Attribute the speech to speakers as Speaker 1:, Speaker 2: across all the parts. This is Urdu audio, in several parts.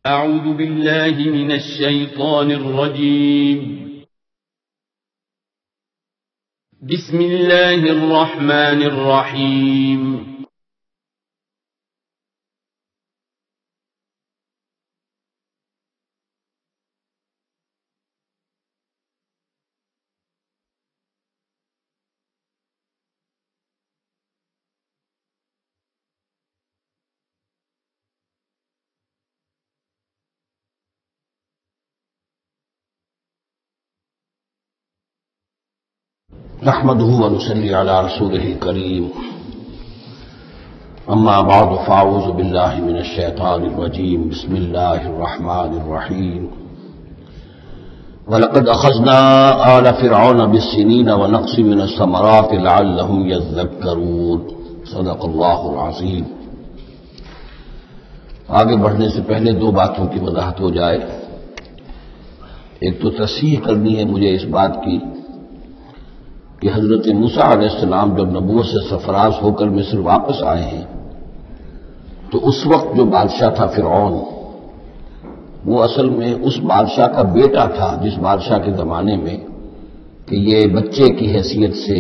Speaker 1: أعوذ بالله من الشيطان الرجيم. بسم الله الرحمن الرحيم.
Speaker 2: نحمده ونصلي على رسوله الكريم اما بعد فاعوذ بالله من الشيطان الرجيم بسم الله الرحمن الرحيم ولقد اخذنا آل فرعون بالسنين ونقص من الثمرات لعلهم يذكرون صدق الله العظيم۔ آگے بڑھنے سے پہلے دو باتوں کی وضاحت ہو جائے۔ ایک تو تصحیح کرنی ہے مجھے اس بات کی کہ حضرت موسیٰ علیہ السلام جب نبوت سے سرفراز ہو کر مصر واپس آئے ہیں تو اس وقت جو بادشاہ تھا فرعون، وہ اصل میں اس بادشاہ کا بیٹا تھا جس بادشاہ کے زمانے میں کہ یہ بچے کی حیثیت سے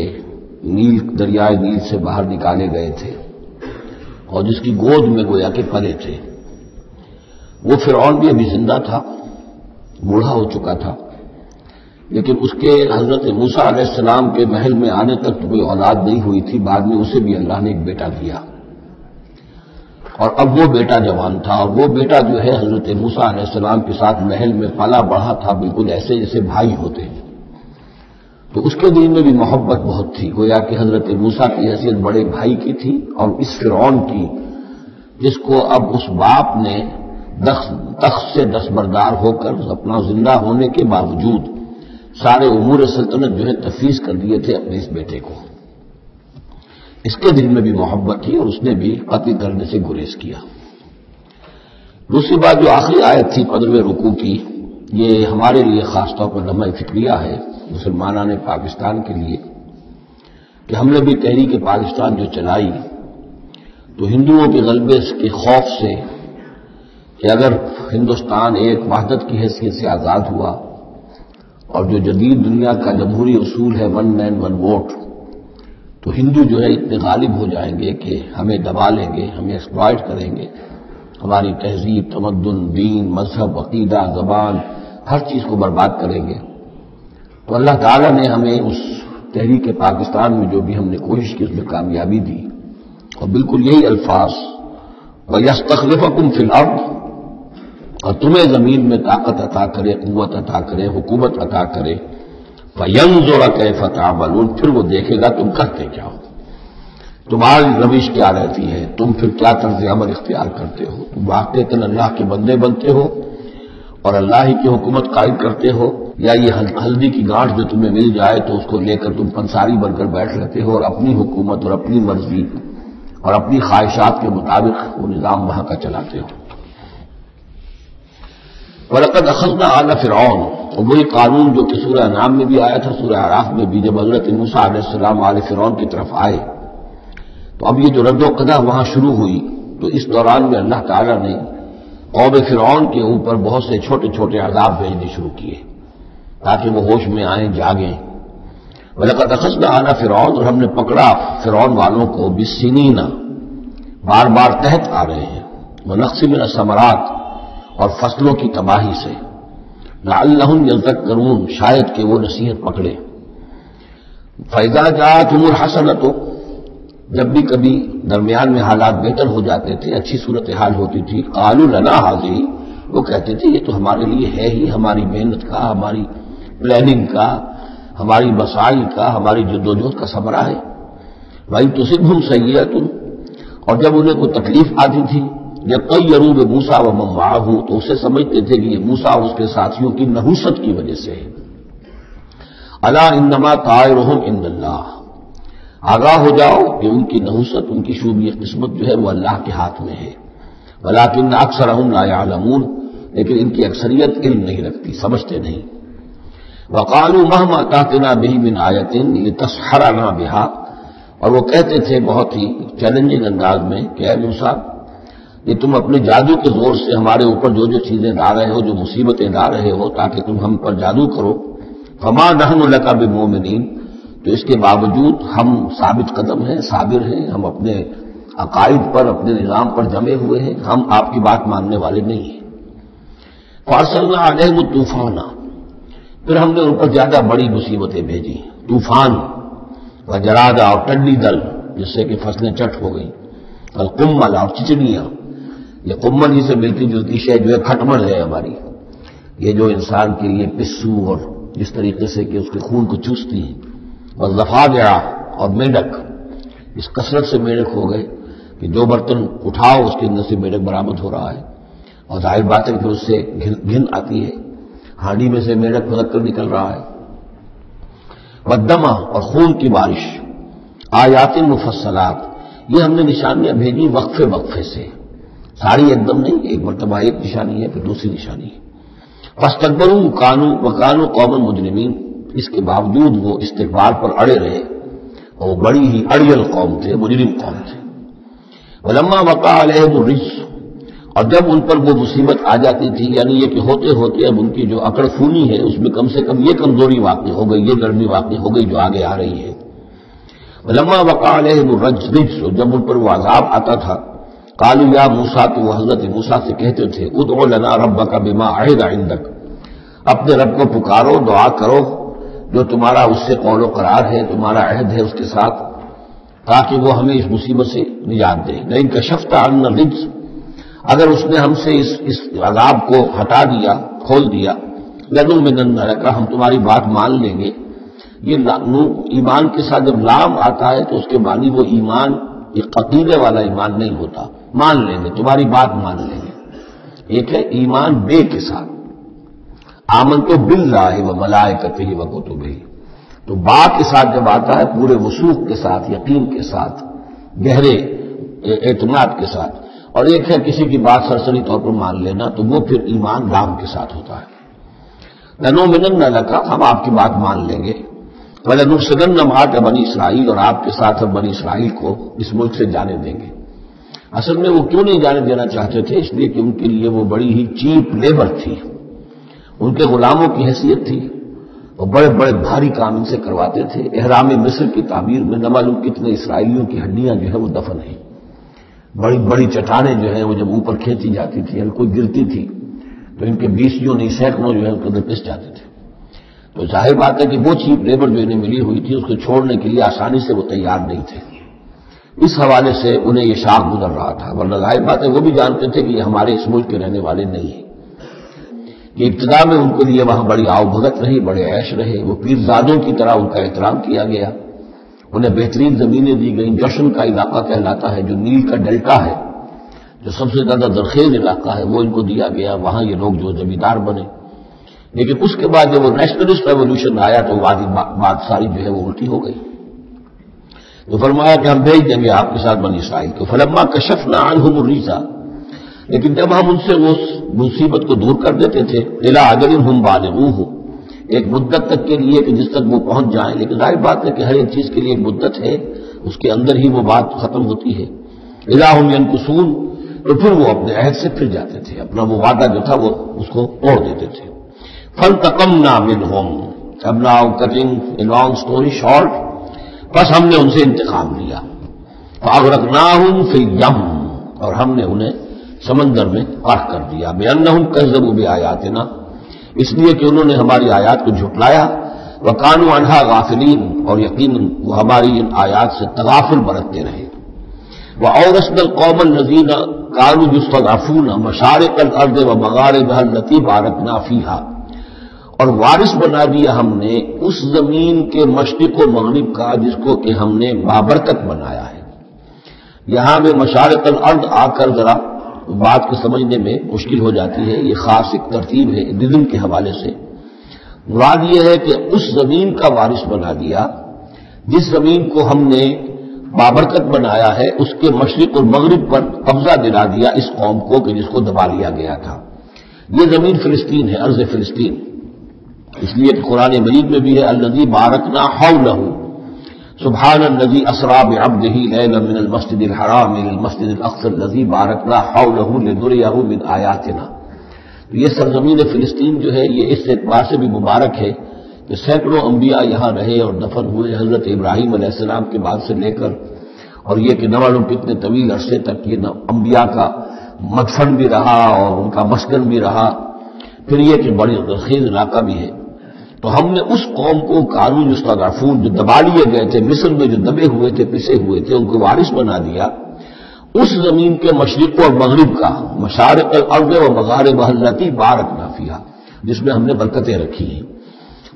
Speaker 2: دریائے نیل سے باہر نکالے گئے تھے اور جس کی گود میں گویا کہ پلے تھے۔ وہ فرعون بھی ابھی زندہ تھا، بوڑھا ہو چکا تھا، لیکن اس کے حضرت موسیٰ علیہ السلام کے محل میں آنے تک تو کوئی اولاد نہیں ہوئی تھی۔ بعد میں اسے بھی اللہ نے ایک بیٹا دیا اور اب وہ بیٹا جوان تھا، اور وہ بیٹا جو ہے حضرت موسیٰ علیہ السلام کے ساتھ محل میں پلا بڑھا تھا، بالکل ایسے جیسے بھائی ہوتے ہیں۔ تو اس کے دل میں بھی محبت بہت تھی، گویا کہ حضرت موسیٰ کی حیثیت بڑے بھائی کی تھی، اور اس فرعون کی جس کو اب اس باپ نے تخت سے دستبردار ہو کر اپنا زندہ ہونے کے باوجود سارے امور سلطنت جو ہے تفویض کر دیے تھے اپنے اس بیٹے کو، اس کے دل میں بھی محبت تھی اور اس نے بھی قتل کرنے سے گریز کیا۔ دوسری بات جو آخری آیت تھی 15ویں رکوع کی، یہ ہمارے لیے خاص طور پر لمحہ فکریہ ہے مسلمانان پاکستان کے لیے کہ ہم نے بھی تحریک پاکستان جو چلائی تو ہندوؤں کے غلبے کے خوف سے کہ اگر ہندوستان ایک وحدت کی حیثیت سے آزاد ہوا اور جو جدید دنیا کا جمہوری اصول ہے 1 مین 1 ووٹ، تو ہندو جو ہے اتنے غالب ہو جائیں گے کہ ہمیں دبا لیں گے، ہمیں ایکسپلائٹ کریں گے، ہماری تہذیب، تمدن، دین، مذہب، عقیدہ، زبان، ہر چیز کو برباد کریں گے۔ تو اللہ تعالیٰ نے ہمیں اس تحریک پاکستان میں جو بھی ہم نے کوشش کی اس میں کامیابی دی، اور بالکل یہی الفاظ وَيَسْتَخْلِفَكُمْ فِي الْأَرْضِ، اور تمہیں زمین میں طاقت عطا کرے، قوت عطا کرے، حکومت عطا کرے، فَيَنْظُرَ كَيْفَ تَعْمَلُونَ، پھر وہ دیکھے گا تم کرتے کیا ہو، تمہاری روش کیا رہتی ہے، تم پھر کیا طرز عمل اختیار کرتے ہو، تم واقعتاً اللہ کے بندے بنتے ہو اور اللہ ہی کی حکومت قائم کرتے ہو، یا یہ ہلدی کی گانٹھ جو تمہیں مل جائے تو اس کو لے کر تم پنساری بن کر بیٹھ رہتے ہو اور اپنی حکومت اور اپنی مرضی اور اپنی خواہشات کے مطابق وہ نظام وہاں کا چلاتے ہو۔ وَلَقَدْ أَخَذْنَا آلَ فِرْعَوْنَ، اور وہی قانون جو کہ سورہ انعام میں بھی آیا تھا، سورہ اعراف میں بھی، جب حضرت موسیٰ علیہ السلام آل فرعون کی طرف آئے تو اب یہ جو رد و قدح وہاں شروع ہوئی، تو اس دوران میں اللہ تعالیٰ نے قوم فرعون کے اوپر بہت سے چھوٹے چھوٹے عذاب بھیجنے شروع کیے تاکہ وہ ہوش میں آئیں، جاگیں۔ وَلَقَدْ أَخَذْنَا آلَ فِرْعَوْنَ، اور ہم نے پکڑا فرعون والوں کو بِالسِّنِينَ، بار بار تحت آ رہے ہیں، وَنَقْصٍ مِّنَ الثَّمَرَاتِ، اور فصلوں کی تباہی سے، لعلہم یذکرون، شاید کہ وہ نصیحت پکڑے۔ فَإِذَا جَاءَتْهُمُ الْحَسَنَةُ، جب بھی کبھی درمیان میں حالات بہتر ہو جاتے تھے، اچھی صورتحال ہوتی تھی، قالوا لنا هذه، وہ کہتے تھے یہ تو ہمارے لیے ہے ہی، ہماری محنت کا، ہماری پلاننگ کا، ہماری مساعی کا، ہماری جدوجہد کا ثمرہ ہے۔ وَإِن تُصِبْهُمْ سَيِّئَةٌ، اور جب انہیں کوئی تکلیف آتی تھی، یطیروا بموسیٰ ومن معہ، تو اسے سمجھتے تھے کہ یہ موسیٰ اور اس کے ساتھیوں کی نحوست کی وجہ سے ہے۔ الا انما طائرهم عند اللہ، آگاہ ہو جاؤ کہ ان کی نحوست، ان کی شوبی قسمت جو ہے وہ اللہ کے ہاتھ میں ہے۔ ولکن اکثرهم لا يعلمون، لیکن ان کی اکثریت علم نہیں رکھتی، سمجھتے نہیں۔ وقالوا مهما تأتنا به من آیۃ لتسحرنا بها، اور وہ کہتے تھے بہت ہی چیلنجنگ انداز میں کہ اے موسیٰ، کہ تم اپنے جادو کے زور سے ہمارے اوپر جو جو چیزیں لا رہے ہو، جو مصیبتیں لا رہے ہو تاکہ تم ہم پر جادو کرو، فما نحن لک بمؤمنین، تو اس کے باوجود ہم ثابت قدم ہیں، صابر ہیں، ہم اپنے عقائد پر، اپنے نظام پر جمے ہوئے ہیں، ہم آپ کی بات ماننے والے نہیں ہیں۔ فارسلنا علیہم الطوفان، پھر ہم نے ان پر زیادہ بڑی مصیبتیں بھیجی، طوفان وجرادہ اور ٹڈی دل جس سے کہ فصلیں چٹ ہو گئیں، القمل اور چچڑیاں، یہ قمل ہی سے ملتی جلتی شے جو ہے کھٹمل ہے ہماری، یہ جو انسان کے لیے پسو اور جس طریقے سے کہ اس کے خون کو چوستی ہیں، اور ضفادع اور میڈک، اس کثرت سے میڈک ہو گئے کہ جو برتن اٹھاؤ اس کے اندر سے میڈک برآمد ہو رہا ہے، اور ظاہر بات ہے کہ اس سے گھن آتی ہے، ہانڈی میں سے میڈک پھدک کر نکل رہا ہے، والدمہ اور خون کی بارش، آیات مفصلات، یہ ہم نے نشانیاں بھیجی وقفے وقفے سے، ساری ایک دم نہیں، ایک مرتبہ ایک نشانی ہے پھر دوسری نشانی ہے۔ فاستكبروا وكانوا قوما مجرمین، اس کے باوجود وہ استکبار پر اڑے رہے، اور وہ بڑی ہی اڑیل قوم تھے، مجرم قوم تھے۔ ولما وقع علیہم الرجس، اور جب ان پر وہ مصیبت آ جاتی تھی، یعنی یہ کہ ہوتے ہوتے اب ان کی جو اکڑ خونی ہے اس میں کم سے کم یہ کمزوری واقع ہو گئی، یہ گرمی واقع ہو گئی جو آگے آ رہی ہے۔ ولما وقع علیہم الرجس، جب ان پر وہ عذاب آتا تھا، قالوا یا موسیٰ، تو وہ حضرت موسیٰ سے کہتے تھے، ادع لنا ربک بما عہد عندک، اپنے رب کو پکارو، دعا کرو جو تمہارا اس سے قول و قرار ہے، تمہارا عہد ہے اس کے ساتھ، تاکہ وہ ہمیں اس مصیبت سے نجات دے۔ لئن کشفت عنا الرجس، اگر اس نے ہم سے اس عذاب کو ہٹا دیا، کھول دیا، لنؤمنن لک، ہم تمہاری بات مان لیں گے۔ یہ ایمان کے ساتھ جب لام آتا ہے تو اس کے معنی وہ ایمان، یہ عقیدے والا ایمان نہیں ہوتا، مان لیں گے، تمہاری بات مان لیں گے۔ ایک ہے ایمان بے کے ساتھ، آمنت باللہ وملائکتہ وکتبہ، تو با کے ساتھ جب آتا ہے پورے وثوق کے ساتھ، یقین کے ساتھ، گہرے اعتماد کے ساتھ، اور ایک ہے کسی کی بات سرسری طور پر مان لینا، تو وہ پھر ایمان لام کے ساتھ ہوتا ہے۔ لنؤمنن لک، ہم آپ کی بات مان لیں گے، وَلَنُرْسِلَنَّ مَعَكَ بنی اسرائیل، اور آپ کے ساتھ ہم بنی اسرائیل کو اس ملک سے جانے دیں گے۔ اصل میں وہ کیوں نہیں جانے دینا چاہتے تھے؟ اس لیے کہ ان کے لیے وہ بڑی ہی چیپ لیبر تھی، ان کے غلاموں کی حیثیت تھی، اور بڑے بڑے بھاری کام ان سے کرواتے تھے۔ احرام مصر کی تعمیر میں نہ معلوم کتنے اسرائیلیوں کی ہڈیاں جو ہے وہ دفن ہیں، بڑی بڑی چٹانیں جو ہیں وہ جب اوپر کھینچی جاتی تھی، کوئی گرتی تھی تو ان کے 20 نہیں سینکڑوں جو ہے ان کے اندر پس جاتے تھے۔ تو ظاہر بات ہے کہ وہ چیپ لیبر جو انہیں ملی ہوئی تھی اس کو چھوڑنے کے لیے آسانی سے وہ تیار نہیں تھے، اس حوالے سے انہیں یہ شاخ گزر رہا تھا، ورنہ ظاہر بات ہے وہ بھی جانتے تھے کہ یہ ہمارے اس ملک کے رہنے والے نہیں ہیں۔ کہ ابتدا میں ان کے لیے وہاں بڑی آؤ بھگت رہی، بڑے عیش رہے، وہ پیرزادوں کی طرح ان کا احترام کیا گیا، انہیں بہترین زمینیں دی گئیں، جشن کا علاقہ کہلاتا ہے، جو نیل کا ڈیلٹا ہے، جو سب سے زیادہ زرخیز علاقہ ہے، وہ ان کو دیا گیا، وہاں یہ لوگ جو زمیندار بنے۔ لیکن اس کے بعد جب وہ نیشنلسٹ ریولوشن آیا تو بات ساری جو ہے وہ الٹی ہو گئی، تو فرمایا کہ ہم بھیج دیں گے آپ کے ساتھ بنی اسرائیل کو۔ فلما کشفنا عنہم الرجس، لیکن جب ہم ان سے وہ مصیبت کو دور کر دیتے تھے، الی اجل ہم بالغوہ، ایک مدت تک کے لیے کہ جس تک وہ پہنچ جائیں، لیکن ظاہر بات ہے کہ ہر ایک چیز کے لیے ایک مدت ہے، اس کے اندر ہی وہ بات ختم ہوتی ہے۔ اذا ہم ینکثون، تو پھر وہ اپنے عہد سے پھر جاتے تھے، اپنا وہ وعدہ جو تھا وہ اس کو توڑ دیتے تھے۔ فانتقمنا منہم، اب now cutting a long story short, بس ہم نے ان سے انتقام لیا، فاغرقناہم فی الیم، اور ہم نے انہیں سمندر میں غرق کر دیا، بأنہم کذبوا بآیاتنا، اس لیے کہ انہوں نے ہماری آیات کو جھٹلایا، وکانوا عنہا غافلین، اور یقیناً وہ ہماری ان آیات سے تغافل برتتے رہے۔ وأورثنا القوم الذین كانوا يستضعفون مشارق الارض ومغاربها التي باركنا فيها، اور وارث بنا دیا ہم نے اس زمین کے مشرق و مغرب کا جس کو کہ ہم نے بابرکت بنایا ہے۔ یہاں میں مشارق الارض آ کر ذرا بات کو سمجھنے میں مشکل ہو جاتی ہے، یہ خاص ایک ترتیب ہے ڈیزم کے حوالے سے۔ مراد یہ ہے کہ اس زمین کا وارث بنا دیا جس زمین کو ہم نے بابرکت بنایا ہے، اس کے مشرق اور مغرب پر قبضہ دلا دیا اس قوم کو کہ جس کو دبا لیا گیا تھا۔ یہ زمین فلسطین ہے، ارض فلسطین، اس لیے کہ قرآن مجید میں بھی ہے الذی بارکنا حولہ، سبحان الذی اسری بعبدہ لیلا من المسجد الحرام الى المسجد الاقصى الذی بارکنا حولہ لنریہ من آیاتنا. یہ سرزمین فلسطین جو ہے یہ اس اعتبار سے بھی مبارک ہے کہ سینکڑوں انبیاء یہاں رہے اور دفن ہوئے، حضرت ابراہیم علیہ السلام کے بعد سے لے کر، اور یہ کہ نہ معلوم کتنے طویل عرصے تک یہ انبیاء کا مدفن بھی رہا اور ان کا مسکن بھی رہا. پھر یہ کہ بڑی رخیز علاقہ بھی ہے. تو ہم نے اس قوم کو قانون یستضعفون جو دبا لیے گئے تھے، مصر میں جو دبے ہوئے تھے، پسے ہوئے تھے، ان کو وارث بنا دیا اس زمین کے مشرق اور مغرب کا، مشارق الارض و مغاربها التی بارکنا فیہا، جس میں ہم نے برکتیں رکھی ہیں.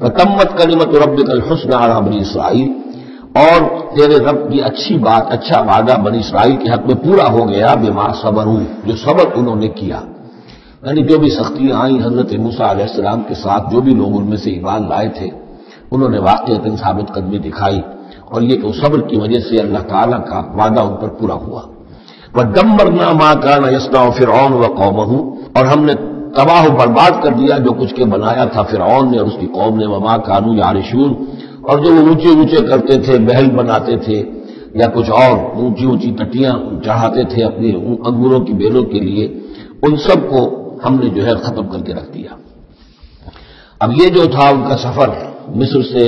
Speaker 2: وتمت کلمۃ ربک الحسنی علی بنی اسرائیل، اور تیرے رب کی اچھی بات، اچھا وعدہ بنی اسرائیل کے حق میں پورا ہو گیا، بما صبروا، جو صبر انہوں نے کیا. یعنی جو بھی سختیاں آئیں حضرت موسیٰ علیہ السلام کے ساتھ، جو بھی لوگ ان میں سے ایمان لائے تھے، انہوں نے واقعتاً ثابت قدمی دکھائی، اور یہ کہ اس صبر کی وجہ سے اللہ تعالیٰ کا وعدہ ان پر پورا ہوا. وَدَمَّرْنَا مَا كَانَ يَصْنَعُ فِرْعَوْنُ وَقَوْمَهُ، اور ہم نے تباہ و برباد کر دیا جو کچھ کے بنایا تھا فرعون نے اور اس کی قوم نے. وَمَا كَانُوا يَعْرِشُونَ، اور جو وہ اونچے اونچے کرتے تھے، محل بناتے تھے یا کچھ اور اونچی اونچی ٹٹیاں چڑھاتے تھے اپنی انگوروں کی بیلوں کے لیے، ان سب کو ہم نے جو ہے ختم کر کے رکھ دیا. اب یہ جو تھا ان کا سفر مصر سے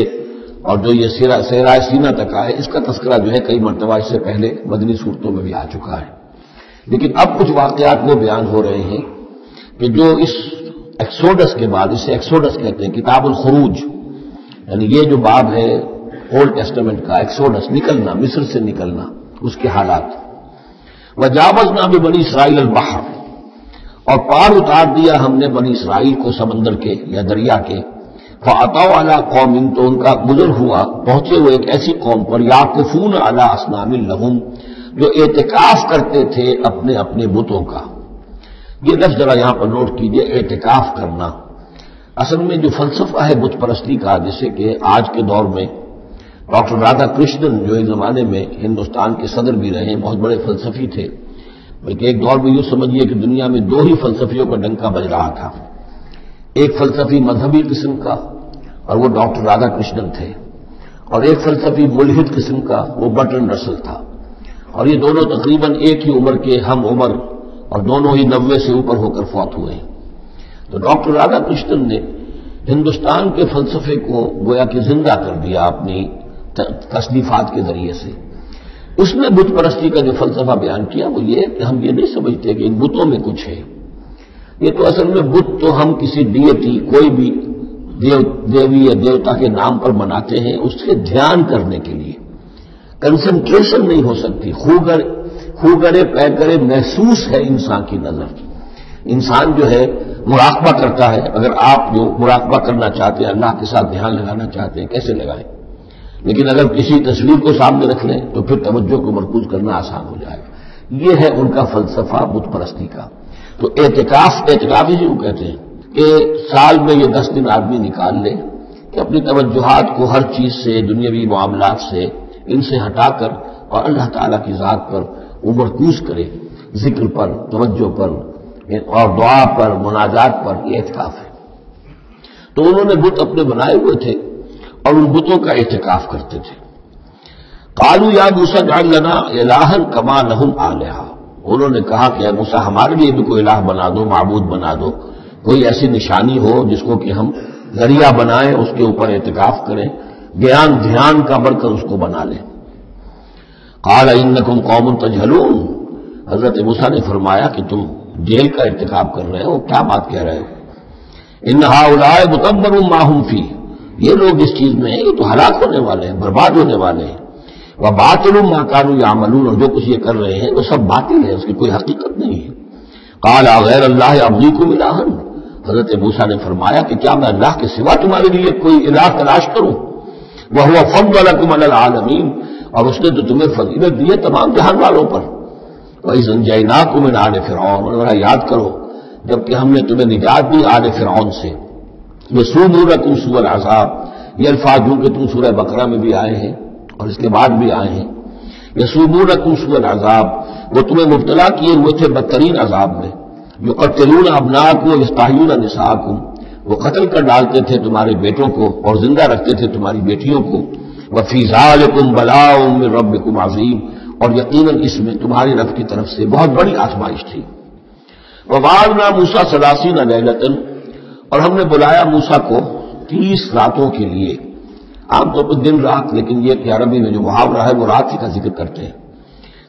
Speaker 2: اور جو یہ صحرائے سینا تک آئے، اس کا تذکرہ جو ہے کئی مرتبہ اس سے پہلے مدنی صورتوں میں بھی آ چکا ہے. لیکن اب کچھ واقعات وہ بیان ہو رہے ہیں کہ جو اس ایکسوڈس کے بعد، اسے ایکسوڈس کہتے ہیں، کتاب الخروج، یعنی یہ جو باب ہے اولڈ ٹیسٹمنٹ کا، ایکسوڈس، نکلنا، مصر سے نکلنا، اس کے حالات. وجاوزنا ببنی اسرائیل البحر، اور پار اتار دیا ہم نے بنی اسرائیل کو سمندر کے یا دریا کے. فَأَتَوْا عَلَىٰ قَوْمٍ، تو ان کا گزر ہوا، پہنچے ہوئے ایک ایسی قوم پر، یعکفون علی اصنام لہم، جو اعتکاف کرتے تھے اپنے اپنے بتوں کا. یہ لفظ ذرا یہاں پر نوٹ کیجئے، اعتکاف کرنا. اصل میں جو فلسفہ ہے بت پرستی کا، جسے کہ آج کے دور میں ڈاکٹر رادھا کرشنن، جو ایک زمانے میں ہندوستان کے صدر بھی رہے، بہت بڑے فلسفی تھے، بلکہ ایک دور میں یوں سمجھیے کہ دنیا میں دو ہی فلسفیوں کا ڈنکا بج رہا تھا. ایک فلسفی مذہبی قسم کا، اور وہ ڈاکٹر رادھا کرشنن تھے، اور ایک فلسفی ملحد قسم کا، وہ برٹرن رسل تھا. اور یہ دونوں تقریباً ایک ہی عمر کے ہم عمر، اور دونوں ہی 90 سے اوپر ہو کر فوت ہوئے ہیں. تو ڈاکٹر رادھا کرشنن نے ہندوستان کے فلسفے کو گویا کہ زندہ کر دیا اپنی تصنیفات کے ذریعے سے. اس میں بت پرستی کا جو فلسفہ بیان کیا وہ یہ کہ ہم یہ نہیں سمجھتے کہ ان بتوں میں کچھ ہے. یہ تو اصل میں بت تو ہم کسی ڈیٹی، کوئی بھی دیوی یا دیوتا کے نام پر بناتے ہیں، اس سے دھیان کرنے کے لیے. کنسنٹریشن نہیں ہو سکتی، خوگرے پیکرے محسوس ہے انسان کی نظر. انسان جو ہے مراقبہ کرتا ہے. اگر آپ جو مراقبہ کرنا چاہتے ہیں، اللہ کے ساتھ دھیان لگانا چاہتے ہیں، کیسے لگائیں؟ لیکن اگر کسی تصویر کو سامنے رکھ لیں تو پھر توجہ کو مرکوز کرنا آسان ہو جائے گا. یہ ہے ان کا فلسفہ بت پرستی کا. تو اعتکاف ہی جو کہتے ہیں کہ سال میں یہ 10 دن آدمی نکال لے کہ اپنی توجہات کو ہر چیز سے، دنیاوی معاملات سے، ان سے ہٹا کر اور اللہ تعالیٰ کی ذات پر مرکوز کرے، ذکر پر، توجہ پر اور دعا پر، مناجات پر. یہ اعتکاف ہے. تو انہوں نے بت اپنے بنائے ہوئے تھے اور ان بتوں کا اعتکاف کرتے تھے. قالوا یا موسیٰ اجعل لنا الہا کما لہم آلہہ، انہوں نے کہا کہ اے موسیٰ ہمارے لیے بھی کوئی الہ بنا دو، معبود بنا دو، کوئی ایسی نشانی ہو جس کو کہ ہم ذریعہ بنائیں، اس کے اوپر اعتکاف کریں، دھیان کا برکت اس کو بنا لیں. قال انکم قوم تجہلون، حضرت موسیٰ نے فرمایا کہ تم جیل کا ارتکاب کر رہے ہو، کیا بات کہہ رہے ہو؟ ان ہؤلاء متبر ما هم فیہ، یہ لوگ اس چیز میں ہیں، یہ تو ہلاک ہونے والے ہیں، برباد ہونے والے ہیں. وباطل ما كانوا يعملون، اور جو کچھ یہ کر رہے ہیں وہ سب باطل ہے، اس کی کوئی حقیقت نہیں ہے. قال غیر اللہ ابغیکم الہا، حضرت موسیٰ نے فرمایا کہ کیا میں اللہ کے سوا تمہارے لیے کوئی الہ تلاش کروں؟ وهو فضلکم علی العالمین، اور اس نے تو تمہیں فضیلت دی ہے تمام جہان والوں پر. وَإِذْ أَنجَيْنَاكُم مِّنْ آلِ فِرْعَوْنَ، اور یاد کرو جبکہ ہم نے تمہیں نجات دی آل فرعون سے. یسومونکم سوء العذاب، یہ الفاظ جو کہ تم سورہ بقرہ میں بھی آئے ہیں اور اس کے بعد بھی آئے ہیں. یسومونکم سوء العذاب، وہ تمہیں مبتلا کیے ہوئے تھے بدترین عذاب میں. یقتلون ابناءکم ویستحیون نساءکم، وہ قتل کر ڈالتے تھے تمہارے بیٹوں کو اور زندہ رکھتے تھے تمہاری بیٹیوں کو. وفی ذالکم بلاء من ربکم عظیم، اور یقیناً اس میں تمہاری رب کی طرف سے بہت بڑی آزمائش تھی۔ ووعدنا موسیٰ 30 لیلۃ، اور ہم نے بلایا موسیٰ کو 30 راتوں کے لیے، عام طور پر دن رات، لیکن یہ کہ عربی میں جو محاورہ ہے وہ رات ہی کا ذکر کرتے ہیں۔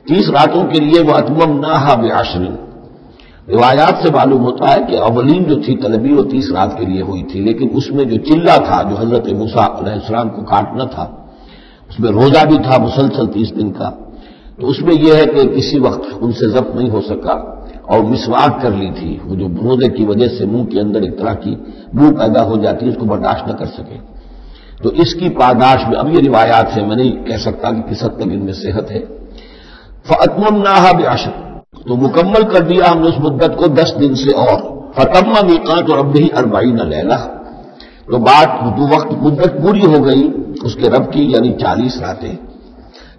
Speaker 2: 30 راتوں کے لیے وَأَتْمَمْنَاهَا بِعَشْرٍ، روایات سے معلوم ہوتا ہے کہ اولین جو تھی طلبی وہ 30 رات کے لیے ہوئی تھی، لیکن اس میں جو چلہ تھا جو حضرت موسیٰ علیہ السلام کو کاٹنا تھا، اس میں روزہ بھی تھا مسلسل 30 دن کا، تو اس میں یہ ہے کہ کسی وقت ان سے ضبط نہیں ہو سکا اور مسواک کر لی تھی، وہ جو روزے کی وجہ سے منہ کے اندر ایک طرح کی بو پیدا ہو جاتی ہے، اس کو برداشت نہ کر سکے، تو اس کی پاداش میں اب یہ روایات ہے، میں نہیں کہہ سکتا کہ کس حد تک ان میں صحت ہے۔ فَأَتْمَمْنَاهَا بِعَشْرٍ، تو مکمل کر دیا ہم نے اس مدت کو 10 دن سے اور۔ فَتَمَّ مِيقَاتُ رَبِّهِ 40 لَيْلَةً، تو بات وقت مدت پوری ہو گئی اس کے رب کی، یعنی 40 راتیں۔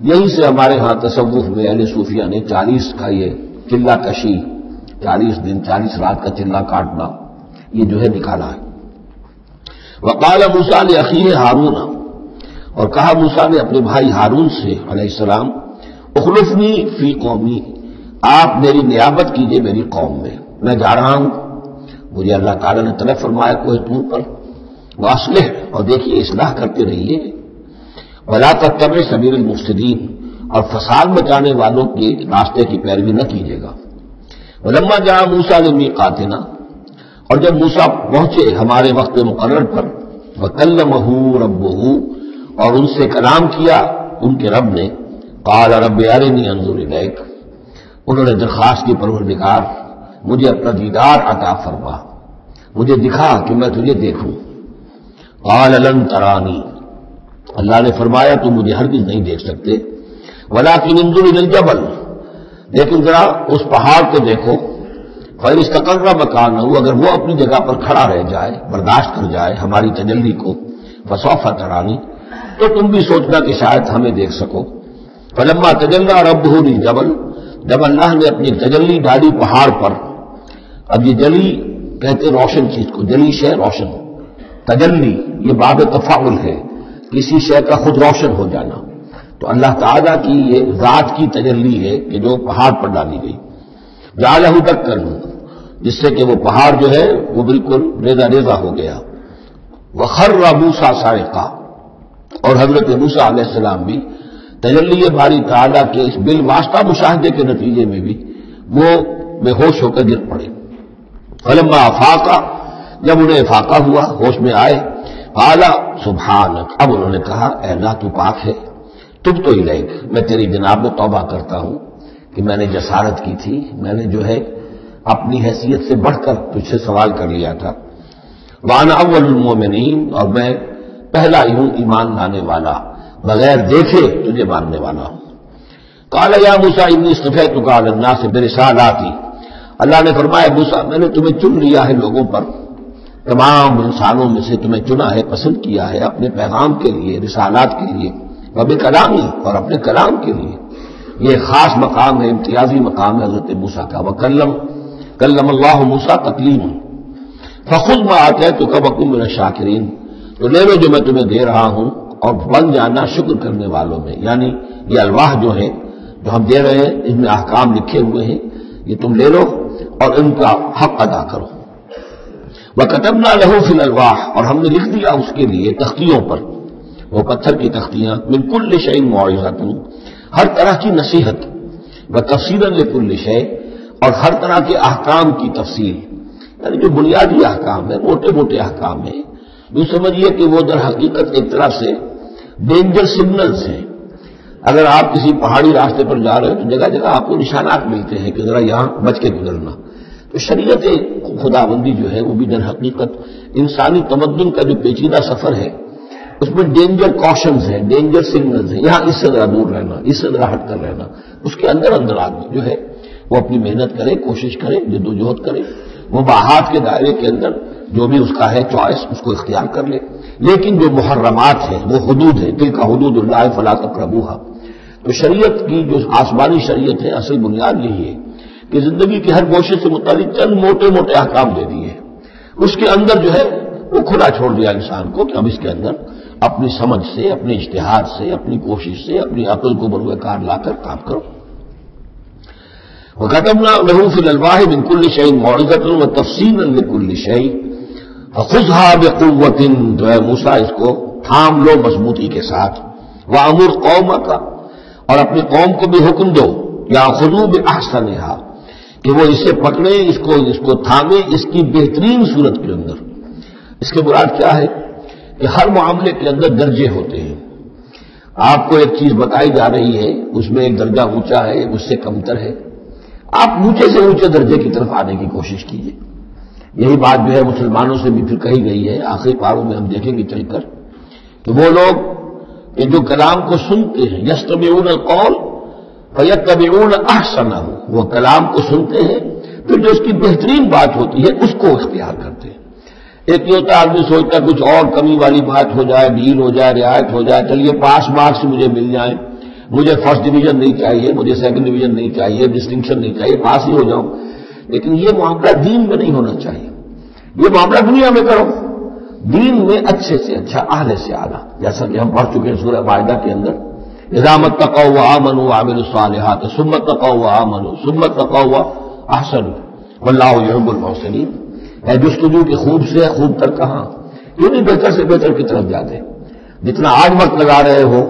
Speaker 2: یہیں سے ہمارے ہاں تصوف میں اہل صوفیہ نے 40 کا یہ چلہ کشی، 40 دن 40 رات کا چلہ کاٹنا، یہ جو ہے نکالا ہے۔ وقال موسیٰ لأخیہ ہارون، اور کہا موسیٰ نے اپنے بھائی ہارون سے علیہ السلام، اخلفنی فی قومی، آپ میری نیابت کیجئے میری قوم میں جا رہا ہوں، مجھے اللہ تعالیٰ نے طلب فرمایا کوہ طور پر، واصلح، اور دیکھیے اصلاح کرتے رہیے، ولا تتبع سبیل المفسدین، اور فساد مچانے والوں کے راستے کی پیروی نہ کیجیے گا۔ ولما جاء موسیٰ لمیقاتنا، اور جب موسیٰ پہنچے ہمارے وقت مقرر پر، وکلمہ ربہ، اور ان سے کلام کیا ان کے رب نے، قال رب ارنی انظر الیک، انہوں نے درخواست کی پروردگار مجھے اپنا دیدار عطا فرما، مجھے دکھا کہ میں تجھے دیکھوں۔ قال لن ترانی، اللہ نے فرمایا تم مجھے ہرگز نہیں دیکھ سکتے، ولکن انظر الی الجبل، لیکن ذرا اس پہاڑ کو دیکھو، فإن استقر مکانہ، اگر وہ اپنی جگہ پر کھڑا رہ جائے، برداشت کر جائے ہماری تجلی کو، فسوف ترانی، تو تم بھی سوچنا کہ شاید ہمیں دیکھ سکو۔ فلما تجلی ربہ للجبل، جب اللہ نے اپنی تجلی ڈالی پہاڑ پر، اب یہ جلی کہتے روشن چیز کو، جلی شے روشن، تجلی یہ باب تفاعل ہے، کسی شے کا خود روشن ہو جانا، تو اللہ تعالیٰ کی یہ ذات کی تجلی ہے کہ جو پہاڑ پر ڈالی گئی، جعلہ دکا، جس سے کہ وہ پہاڑ جو ہے وہ بالکل ریزہ ریزہ ہو گیا۔ وخر موسیٰ صاعقا، اور حضرت موسیٰ علیہ السلام بھی تجلی باری تعالیٰ کے اس بالواسطہ مشاہدے کے نتیجے میں بھی وہ بے ہوش ہو کر گر پڑے۔ فلما افاقا، جب انہیں افاقہ ہوا، ہوش میں آئے، قال سبحانک، اب انہوں نے کہا اے اللہ تو پاک ہے، تبت الیک، میں تیری جناب میں توبہ کرتا ہوں کہ میں نے جسارت کی تھی، میں نے جو ہے اپنی حیثیت سے بڑھ کر تجھ سے سوال کر لیا تھا۔ وانا اول المومنین، اور میں پہلا ہی ہوں ایمان لانے والا، بغیر دیکھے تجھے ماننے والا ہوں۔ قال یا موسیٰ انی اصطفیتک علی الناس برسالاتی، اللہ نے فرمایا موسیٰ میں نے تمہیں چن لیا ہے لوگوں پر، تمام انسانوں میں سے تمہیں چنا ہے، پسند کیا ہے اپنے پیغام کے لیے، رسالات کے لیے، وبکلامی، اور اپنے کلام کے لیے۔ یہ خاص مقام ہے، امتیازی مقام ہے حضرت موسیٰ کا۔ کلم اللہ موسیٰ تکلیما، فخذ ما آتیتک وکن من الشاکرین، تو لے لو جو میں تمہیں دے رہا ہوں اور بن جانا شکر کرنے والوں میں، یعنی یہ الواح جو ہے جو ہم دے رہے ہیں اس میں احکام لکھے ہوئے ہیں، یہ تم لے لو اور ان کا حق ادا کرو۔ وَكَتَبْنَا لَهُ فِي الْأَلْوَاحِ، اور ہم نے لکھ دیا اس کے لیے تختیوں پر، وہ پتھر کی تختیاں، مِن كُلِّ شَيْءٍ مَوْعِظَةٌ، ہر طرح کی نصیحت، وَتَفْصِيلًا لِكُلِّ شَيْءٍ، اور ہر طرح کے احکام کی تفصیل، یعنی جو بنیادی احکام ہیں، موٹے موٹے احکام ہیں، جو سمجھیے کہ وہ در حقیقت ایک طرح سے ڈینجر سگنلز ہیں۔ اگر آپ کسی پہاڑی راستے پر جا رہے ہیں تو جگہ جگہ آپ کو نشانات ملتے ہیں کہ ذرا یہاں بچ کے گزرنا، تو شریعت خداوندی جو ہے وہ بھی در حقیقت انسانی تمدن کا جو پیچیدہ سفر ہے اس میں ڈینجر کوشنز ہیں، ڈینجر سگنلز ہیں، یہاں اس سے ذرا دور رہنا، اس سے ذرا ہٹ کر رہنا، اس کے اندر اندر آدمی جو ہے وہ اپنی محنت کرے، کوشش کرے، جدوجہد کرے، مباحات کے دائرے کے اندر جو بھی اس کا ہے چوائس اس کو اختیار کر لے، لیکن جو محرمات ہیں وہ حدود ہیں، تلک حدود اللہ فلا تقربوها۔ تو شریعت کی جو آسمانی شریعت ہے اصل بنیاد یہی ہے کہ زندگی کے ہر گوشے سے متعلق چند موٹے موٹے احکام دے دیے، اس کے اندر جو ہے وہ کھلا چھوڑ دیا انسان کو کہ اب اس کے اندر اپنی سمجھ سے، اپنے اجتہاد سے، اپنی کوشش سے، اپنی عقل کو بروئے کار لا کر کام کرو۔ وَكَتَبْنَا لَهُ فِي الْأَلْوَاحِ مِنْ كُلِّ شَيْءٍ مَوْعِظَةً وَتَفْصِيلًا لِكُلِّ شَيْءٍ فَخُذْهَا بِقُوَّةٍ، جو ہے موسیٰ اس کو تھام لو مضبوطی کے ساتھ، وَأَمُرْ قَوْمَكَ، اور اپنی قوم کو بھی حکم دو، يَأْخُذُوا بِأَحْسَنِهَا، کہ وہ اسے پکڑیں، اس کو تھامیں اس کی بہترین صورت کے اندر۔ اس کے مراد کیا ہے کہ ہر معاملے کے اندر درجے ہوتے ہیں۔ آپ کو ایک چیز بتائی جا رہی ہے، اس میں ایک درجہ اونچا ہے، اس سے کمتر ہے، آپ اونچے سے اونچے درجے کی طرف آنے کی کوشش کیجیے۔ یہی بات جو ہے مسلمانوں سے بھی پھر کہی گئی ہے، آخری پاروں میں ہم دیکھیں گے چل کر کہ وہ لوگ کہ جو کلام کو سنتے ہیں، یستمعون القول فیتبعون احسنہ، وہ کلام کو سنتے ہیں پھر جو اس کی بہترین بات ہوتی ہے اس کو اختیار کرتے ہیں۔ ایک یہ ہوتا ہے آدمی سوچتا ہے کچھ اور کمی والی بات ہو جائے، ڈیل ہو جائے، رعایت ہو جائے، چلیے پاس مارکس مجھے مل جائیں، مجھے فرسٹ ڈویژن نہیں چاہیے، مجھے سیکنڈ ڈویژن نہیں چاہیے، ڈسٹنکشن نہیں چاہیے، پاس ہی ہو جاؤں۔ لیکن یہ معاملہ دین میں نہیں ہونا چاہیے، یہ معاملہ دنیا میں کرو، دین میں اچھے سے اچھا، اعلی سے اعلیٰ، جیسا کہ ہم پڑھ چکے ہیں سورہ مائدہ کے اندر، اذا اتقوا وآمنوا وعملوا الصالحات ثم اتقوا وآمنوا ثم اتقوا واحسنوا واللہ یحب المحسنین۔ ہے جستجو کی خوب سے خوب تر کہاں، کیوں نہیں بہتر سے بہتر کی طرف جاتے؟ جتنا آج وقت لگا رہے ہو